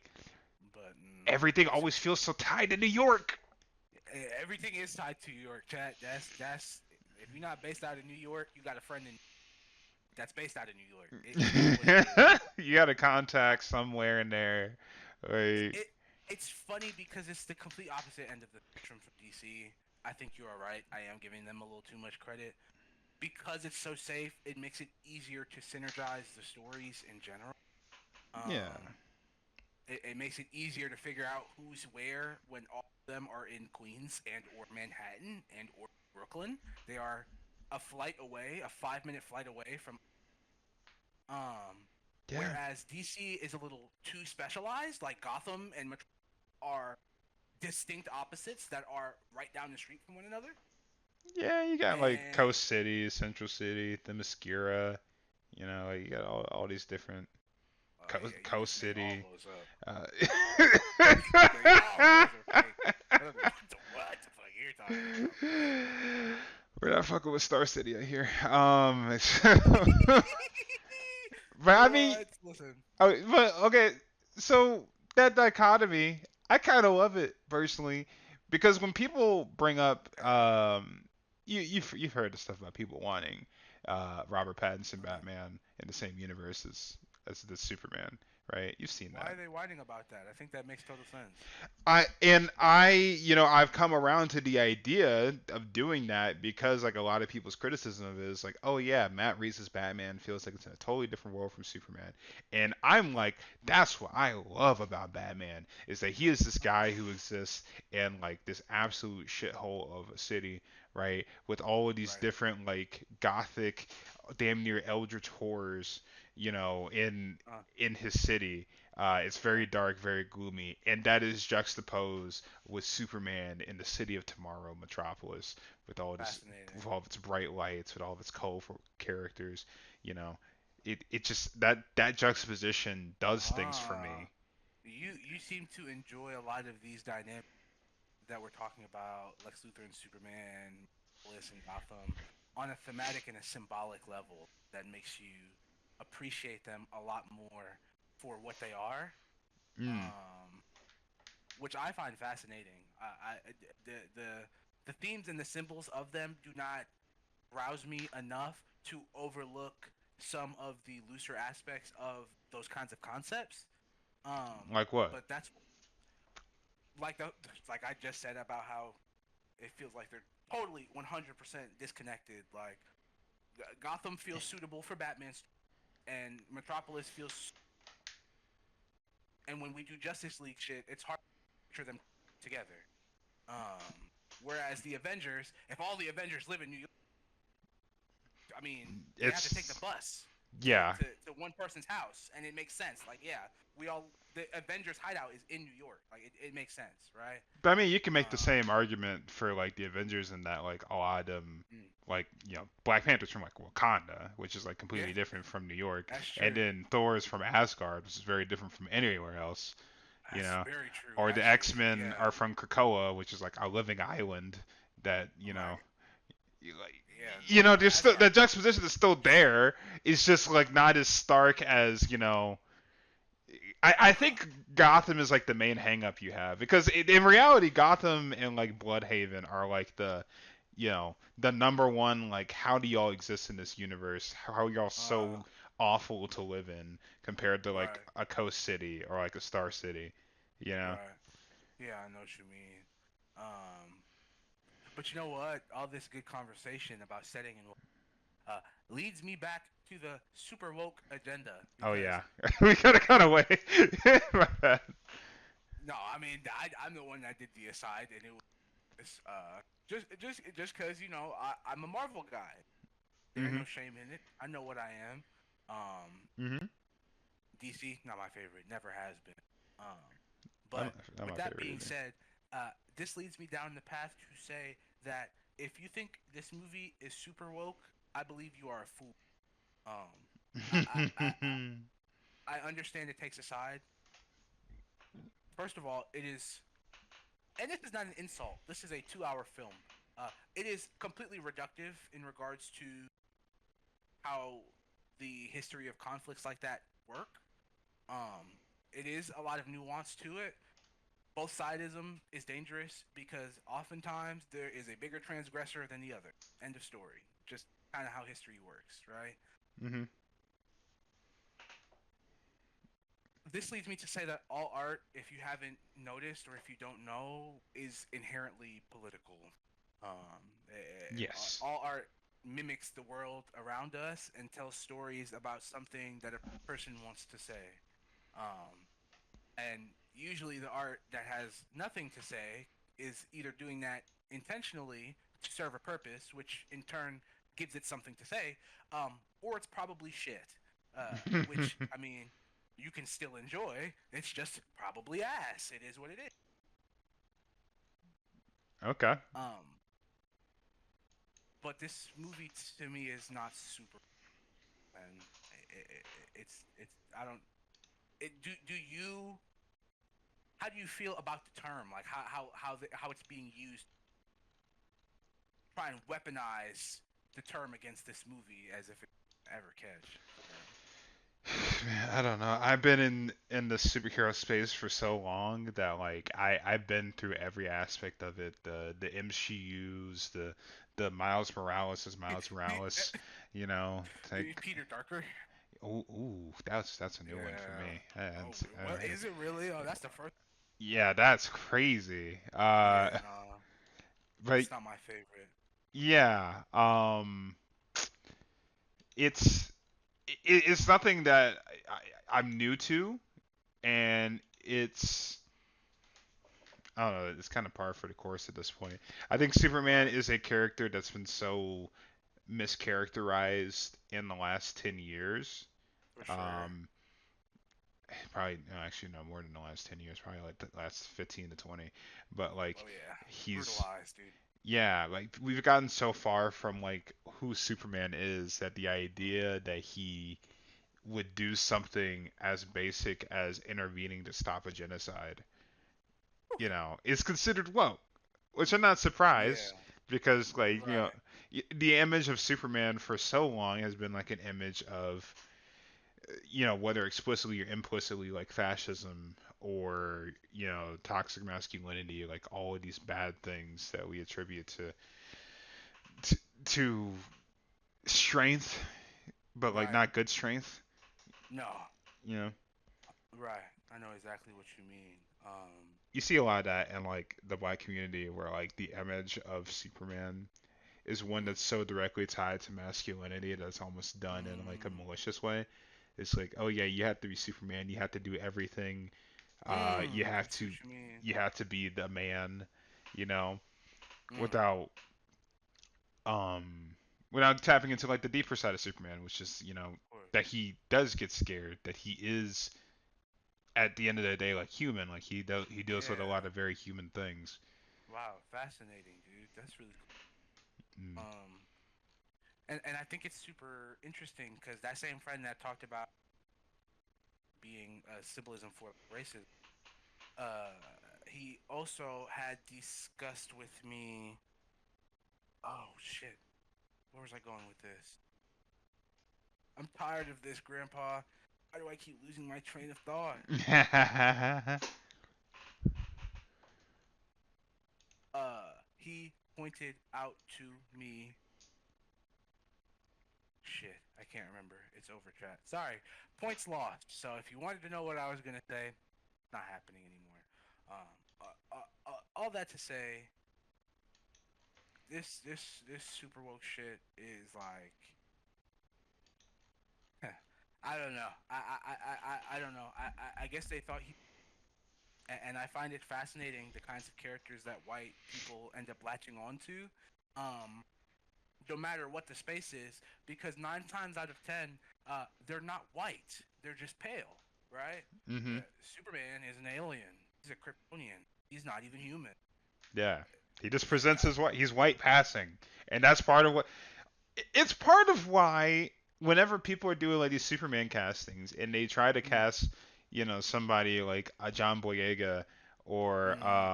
But everything it's always feels so tied to New York. everything is tied to New York, chat. That's if you're not based out of New York, you got a friend in that's based out of New York. It is what it is. You got a contact somewhere in there. Like, It it's funny because it's the complete opposite end of the spectrum from DC. I think you are right. I am giving them a little too much credit because it's so safe. It makes it easier to synergize the stories in general. yeah, Um, it makes it easier to figure out who's where when all of them are in Queens and or Manhattan and or Brooklyn. They are a flight away, a 5 minute flight away from um yeah, whereas DC is a little too specialized, like Gotham and Metropolis are distinct opposites that are right down the street from one another. yeah. You got like And Coast City, Central City, Themyscira. You know, like, you got all these different yeah, you Coast just made all City. those up. Uh, Like all those are fake. I don't know what the fuck you're talking about, We're not fucking with Star City out here. But I mean, what? Listen. but okay, so that dichotomy, I kind of love it personally, because when people bring up, Okay. you've heard the stuff about people wanting, Robert Pattinson Uh, Batman in the same universe as the Superman, right? You've seen why that. are they whining about that? I think that makes total sense. I've come around to the idea of doing that because like a lot of people's criticism of it is like, oh yeah, Matt Reeves' Batman feels like it's in a totally different world from Superman, and I'm like, that's what I love about Batman is that he is this guy who exists in like this absolute shithole of a city, right, with all of these Right. different like gothic, damn near eldritch horrors, Uh, in his city. It's yeah. very dark, very gloomy, and that is juxtaposed with Superman in the city of tomorrow, Metropolis, Fascinating. with all of its bright lights, with all of its colorful characters. You know, it just that juxtaposition does things for Ah. me. You seem to enjoy a lot of these dynamics that we're talking about, Lex Luthor and Superman, Bliss and Gotham, on a thematic and a symbolic level that makes you appreciate them a lot more for what they are. Mm, Um, which I find fascinating. The the themes and the symbols of them do not rouse me enough to overlook some of the looser aspects of those kinds of concepts. like what? But that's like the like I just said about how it feels like they're totally 100% disconnected. Like Gotham feels suitable for Batman's, and Metropolis feels. And when we do Justice League shit, it's hard to picture them together. Whereas the Avengers, if all the Avengers live in New York, I mean, they have to take the It's bus yeah. to one person's house, and it makes sense. Like, yeah, we all the Avengers hideout is in New York. Like, it makes sense, right? But I mean, you can make the Um, same argument for like the Avengers in that like a lot of them, mm, like Black Panther's from like Wakanda, which is like yeah, completely different from New York, that's and true. then Thor's from Asgard, which is very different from anywhere else, you That's know. very true, Or the actually. X-Men Yeah, are from Krakoa, which is like a living island that right. like Yeah, there's still Asgard. that juxtaposition is still there. It's just like not as stark as I Uh, think Gotham is like the main hang up you have because in reality Gotham and like Bloodhaven are like the number one like how do y'all exist in this universe? How are y'all uh, so awful to live in compared to like right, a coast city or like a star city, you know? right. Yeah, I know what you mean. Um, but you know what? All this good conversation about setting and uh, leads me back to the super woke agenda Oh because yeah, we gotta cut away. My bad. no, I mean I'm the one that did the aside, and it was just because I'm a Marvel guy. There ain't no Mhm. shame in it. I know what I am. Um, Mhm. DC not my favorite, never has been. Um, I'm but not with my that favorite being either. said, this leads me down the path to say that if you think this movie is super woke, I believe you are a fool. Um, I I I, I understand it takes a side. First of all, it is, and this is not an insult. This is a 2-hour film. It is completely reductive in regards to how the history of conflicts like that work. It is a lot of nuance to it. Both sidism is dangerous because oftentimes there is a bigger transgressor than the other. End of story. Just kind of how history works, right? Mhm. This leads me to say that all art, if you haven't noticed or if you don't know, is inherently political. Yes. All art mimics the world around us and tells stories about something that a person wants to say. Um, and usually the art that has nothing to say is either doing that intentionally to serve a purpose, which in turn gives it something to say, or it's probably shit. Which I mean, you can still enjoy. It's just probably ass. It is what it is. Okay. Um, but this movie to me is not super, and it's I don't. Do you? How do you feel about the term? Like how it's being used try and weaponize the term against this movie as if it ever catch for real. Man, I don't know. I've been in the superhero space for so long that like I've been through every aspect of it. The MCU's, the Miles Morales is Miles Morales, it's like Peter Darker. that's a new one for Yeah. me. Oh, what is it really? Oh, that's the first. Yeah, that's crazy. Yeah, no, But it's not my favorite. yeah, it's it's nothing that I'm new to, and I don't know. It's kind of par for the course at this point. I think Superman Right, is a character that's been so mischaracterized in the last 10 years. for sure. Um, Probably, no, actually, no, more than the last 10 years, probably like the last 15 to 20. But like, Oh yeah, he's, brutalized, dude. yeah, like we've gotten so far from like who Superman is that the idea that he would do something as basic as intervening to stop a genocide, is considered woke, which I'm not surprised Yeah, because like right, the image of Superman for so long has been like an image of whether explicitly or implicitly like fascism or toxic masculinity, like all of these bad things that we attribute to, to strength, but like right. not good strength, No, you know. Right. I know exactly what you mean. You see a lot of that in like the black community where like the image of Superman is one that's so directly tied to masculinity that's almost done in like a mm, malicious way. It's like, oh yeah, you have to be Superman, you have to do everything. You have I see to what you mean. be the man, you know, Mm, without um without tapping into like the deeper side of Superman, which is, of course. that he does get scared, that he is at the end of the day like human, like he deals with a lot Yeah. of very human things. Wow. Fascinating, dude. That's really Mm. cool. And I think it's super interesting because that same friend that talked about being symbolism for racism, uh, he also had discussed with me. Oh shit, where was I going with this? I'm tired of this, Grandpa. Why do I keep losing my train of thought? He pointed out to me. Shit, I can't remember. It's over chat. Sorry, points lost. So if you wanted to know what I was gonna say, not happening anymore. All that to say, this super woke shit is like, I don't know. I don't know. I guess they thought he, and I find it fascinating the kinds of characters that white people end up latching onto, um, no matter what the space is, because 9 times out of 10, they're not white. They're just pale, right? Mhm. Superman is an alien. He's a Kryptonian. He's not even human. Yeah. He just Like, presents his white. He's white passing, and that's part of what. It's part of why whenever people are doing like these Superman castings and they try to mm, cast, somebody like a John Boyega or mm,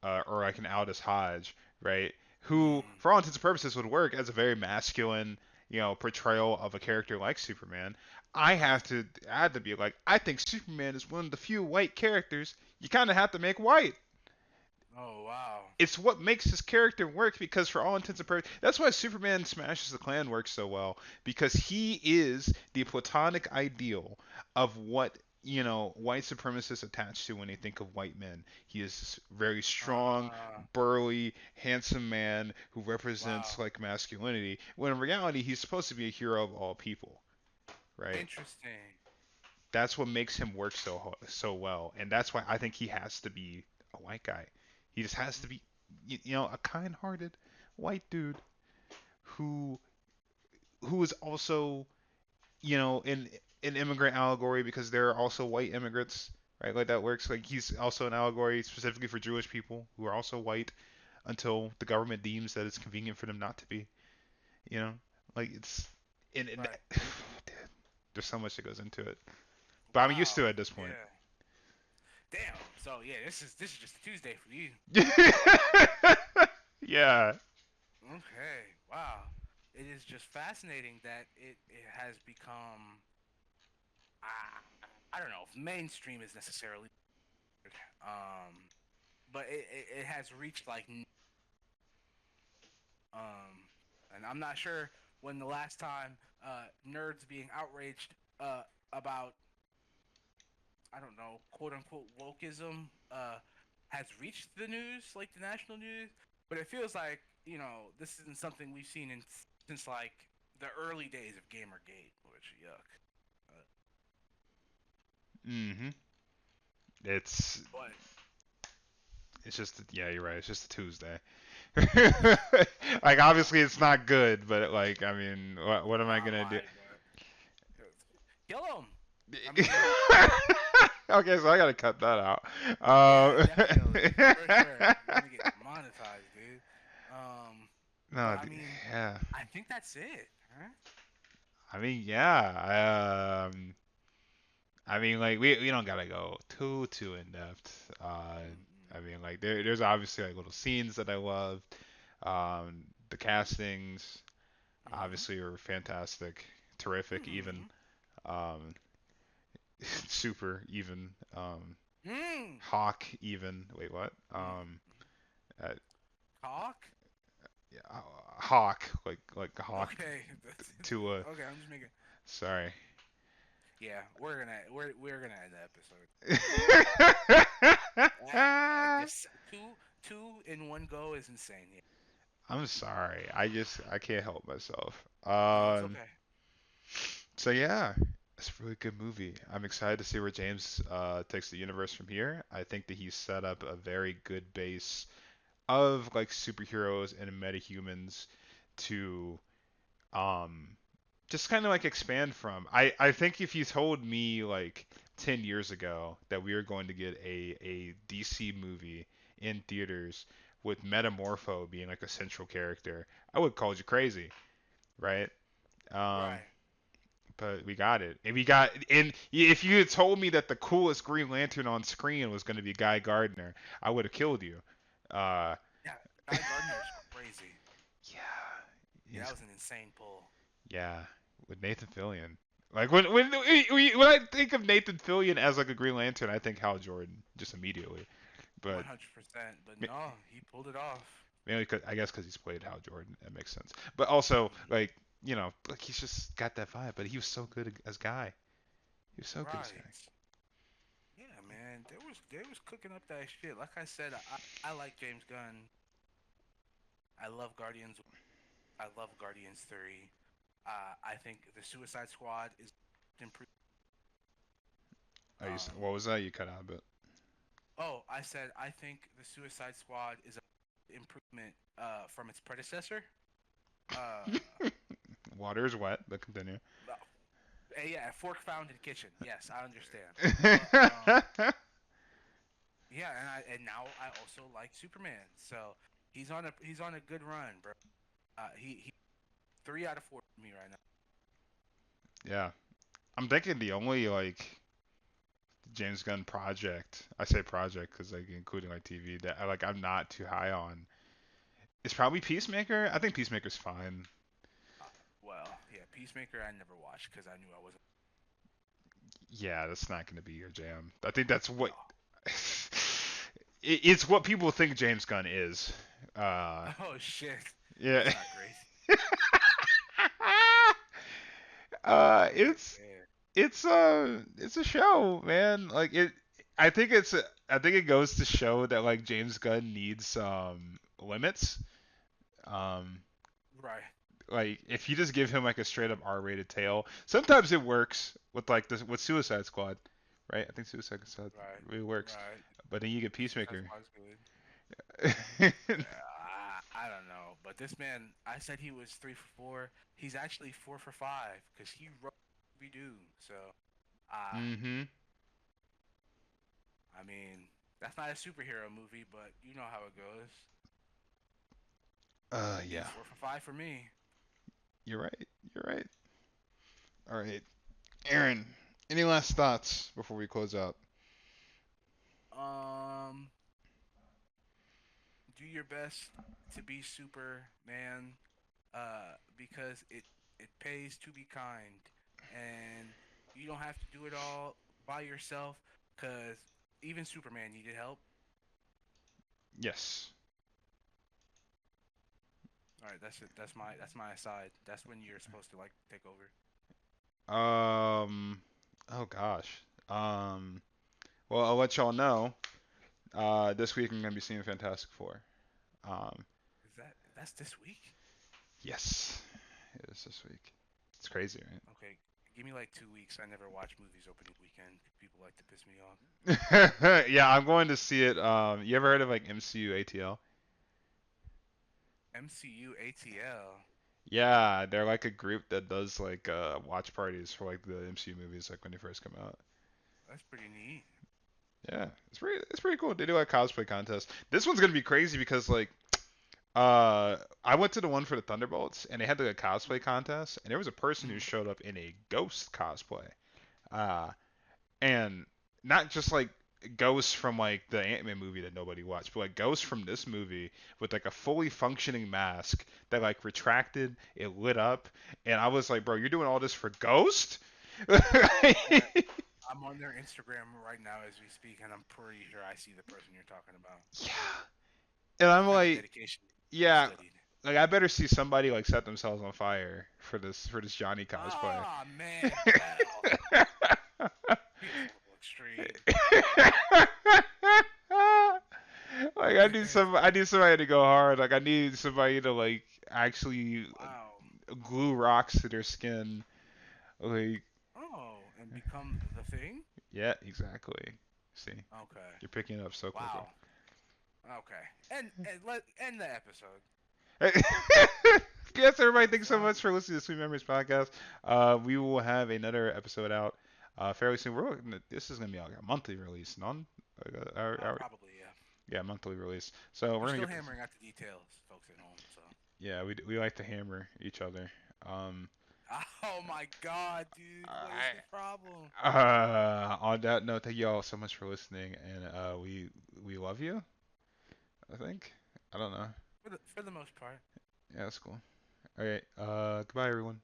or like an Aldous Hodge, right? Who, mm, for all intents and purposes, would work as a very masculine, portrayal of a character like Superman. right. I had to be like, I think Superman is one of the few white characters you kind of have to make white. Oh wow. It's what makes his character work, because for all intents and purposes, that's why Superman Smashes the Klan works so well, because he is the platonic ideal of what white supremacists attach to when they think of white men. He is this very strong, Uh, burly, handsome man who represents wow. like masculinity, when in reality he's supposed to be a hero of all people, right? Interesting. That's what makes him work so well, and that's why I think he has to be a white guy. He just has to be, a kind-hearted white dude who is also, in an immigrant allegory, because there are also white immigrants, right? Like that works. Like he's also an allegory specifically for Jewish people who are also white until the government deems that it's convenient for them not to be. You know, like it's and Right. dude, there's so much that goes into it, but I'm used to Wow. it at this point. Yeah. Damn. So yeah, this is just a Tuesday for you. Yeah. Okay. Wow. It is just fascinating that it has become, I don't know if mainstream is necessarily, um but it has reached like, um and I'm not sure when the last time nerds being outraged about, I don't know, quote unquote wokeism has reached the news, like the national news. But it feels like, this isn't something we've seen since like the early days of Gamergate, which yuck. Uh, Mhm. It's but just, yeah, you're right. It's just a Tuesday. Like obviously it's not good, but like I mean, what am I I gonna do? lied, but kill him. I mean, Okay, so I gotta cut that out. yeah, Um, definitely for sure. You're gonna get demonetized, dude. But no, I mean, yeah. I think that's it. Huh? I mean, yeah. I mean, like we don't gotta go too in depth. I Mm-mm. mean, like there's obviously like little scenes that I loved. The castings Mhm. obviously were fantastic, terrific, even Mhm. um, super, even Mm. Hawk, even. Wait, what? Mm. Uh, Cock? yeah, Hawk, like Hawk Okay. That's to okay. I'm just making. sorry. Yeah, we're gonna end the episode. Just two in one go is insane. Yeah. I'm sorry. I can't help myself. No, it's okay. So yeah, it's a really good movie. I'm excited to see where James takes the universe from here. I think that he's set up a very good base of like superheroes and metahumans to um just kind of like expand from. I think if you told me like 10 years ago that we were going to get a DC movie in theaters with Metamorpho being like a central character, I would have called you crazy, right? Um, Right. but we got it. And if you had told me that the coolest Green Lantern on screen was going to be Guy Gardner, I would have killed you. Uh, Yeah, Guy Gardner's crazy. yeah, Yeah, that he's was an insane pull. yeah with Nathan Fillion. Like when I think of Nathan Fillion as like a Green Lantern, I think Hal Jordan just immediately. But 100%. But no, he pulled it off. mainly I guess because he's played Hal Jordan, it makes sense. But also Mhm. like like he's just got that vibe. But he was so good as Guy. He was so good as Guy. Right. Yeah, man. They was cooking up that shit. Like I said, I like James Gunn. I love Guardians. I love Guardians 3. I think the Suicide Squad is improved. What Um, was that? You cut out a bit. oh, I said I think the Suicide Squad is a improvement from its predecessor. Uh, Water is wet, but continue. yeah, fork found in kitchen. Yes, I understand. But yeah, and now I also like Superman. So he's on a good run, bro. He 3 out of 4 for me right now. Yeah, I'm thinking the only like James Gunn project. I say project because like including like TV that I'm not too high on. It's probably Peacemaker. I think Peacemaker's fine. Well, yeah, Peacemaker I never watched because I knew I wasn't. Yeah, that's not going to be your jam. I think that's what No. it's what people think James Gunn is. Oh shit, Yeah. that's not crazy. uh, Oh it's shit. it's a show, man. Like it. I think it's I think it goes to show that like James Gunn needs limits. Um, Right, like if you just give him like a straight up R-rated tale, sometimes it works with like this with Suicide Squad, right? I think Suicide Squad right, really works, right. but then you get Suicide Peacemaker. Squad is good. I don't know, but this man, I said he was 3 for 4. He's actually 4 for 5 because he wrote Scooby Doo. So, uh, Mm-hmm. I mean, that's not a superhero movie, but you know how it goes. He's Yeah. 4 for 5 for me. You're right. You're right. All right, Aaron. Any last thoughts before we close out? Um, do your best to be Superman, because it pays to be kind, and you don't have to do it all by yourself. Cause even Superman needed help. Yes. All right, that's it. That's my aside. That's when you're supposed to like take over. Um. Oh gosh. Um. Well, I'll let y'all know. This week I'm gonna be seeing Fantastic Four. Um. That's this week? Yes. It is this week. It's crazy, Okay, give me like 2 weeks. I never watch movies opening weekend. People like to piss me off. right? Yeah, I'm going to see it. You ever heard of like MCU ATL? MCU ATL. Yeah, they're like a group that does like watch parties for like the MCU movies like when they first come out. That's pretty neat. Yeah, it's pretty cool. They do like cosplay contests. This one's gonna be crazy because like I went to the one for the Thunderbolts and they had like a cosplay contest and there was a person who Mhm. showed up in a ghost cosplay. Uh and not just like ghosts from like the Ant-Man movie that nobody watched, but like ghosts from this movie with like a fully functioning mask that like retracted, it lit up, and I was like, bro, you're doing all this for Ghost? Yeah, I'm on their Instagram right now as we speak, and I'm pretty sure I see the person you're talking about. Yeah. And What I'm kind of like, dedication you yeah, studied? like I better see somebody like set themselves on fire for this Johnny cosplay. Ah, man, well. Like I need somebody to go hard. Like I need somebody to like actually Wow. glue rocks to their skin. Like Oh, and become the thing? yeah, exactly. See, Okay. you're picking it up so quickly. Wow. Okay. And let end the episode. Yes, everybody, thanks so Fuck. much for listening to Sweet Memories podcast. We will have another episode out fairly soon. This is gonna be like a monthly release, non? Probably, yeah. Yeah, monthly release. So We're we're gonna still get this. hammering out the details, folks at home. So. Yeah, we like to hammer each other. Um, Oh my God, dude! What is the I, problem? on that note, thank you all so much for listening, and we love you. I think. I don't know. For the most part. Yeah, that's cool. All right. Goodbye, everyone.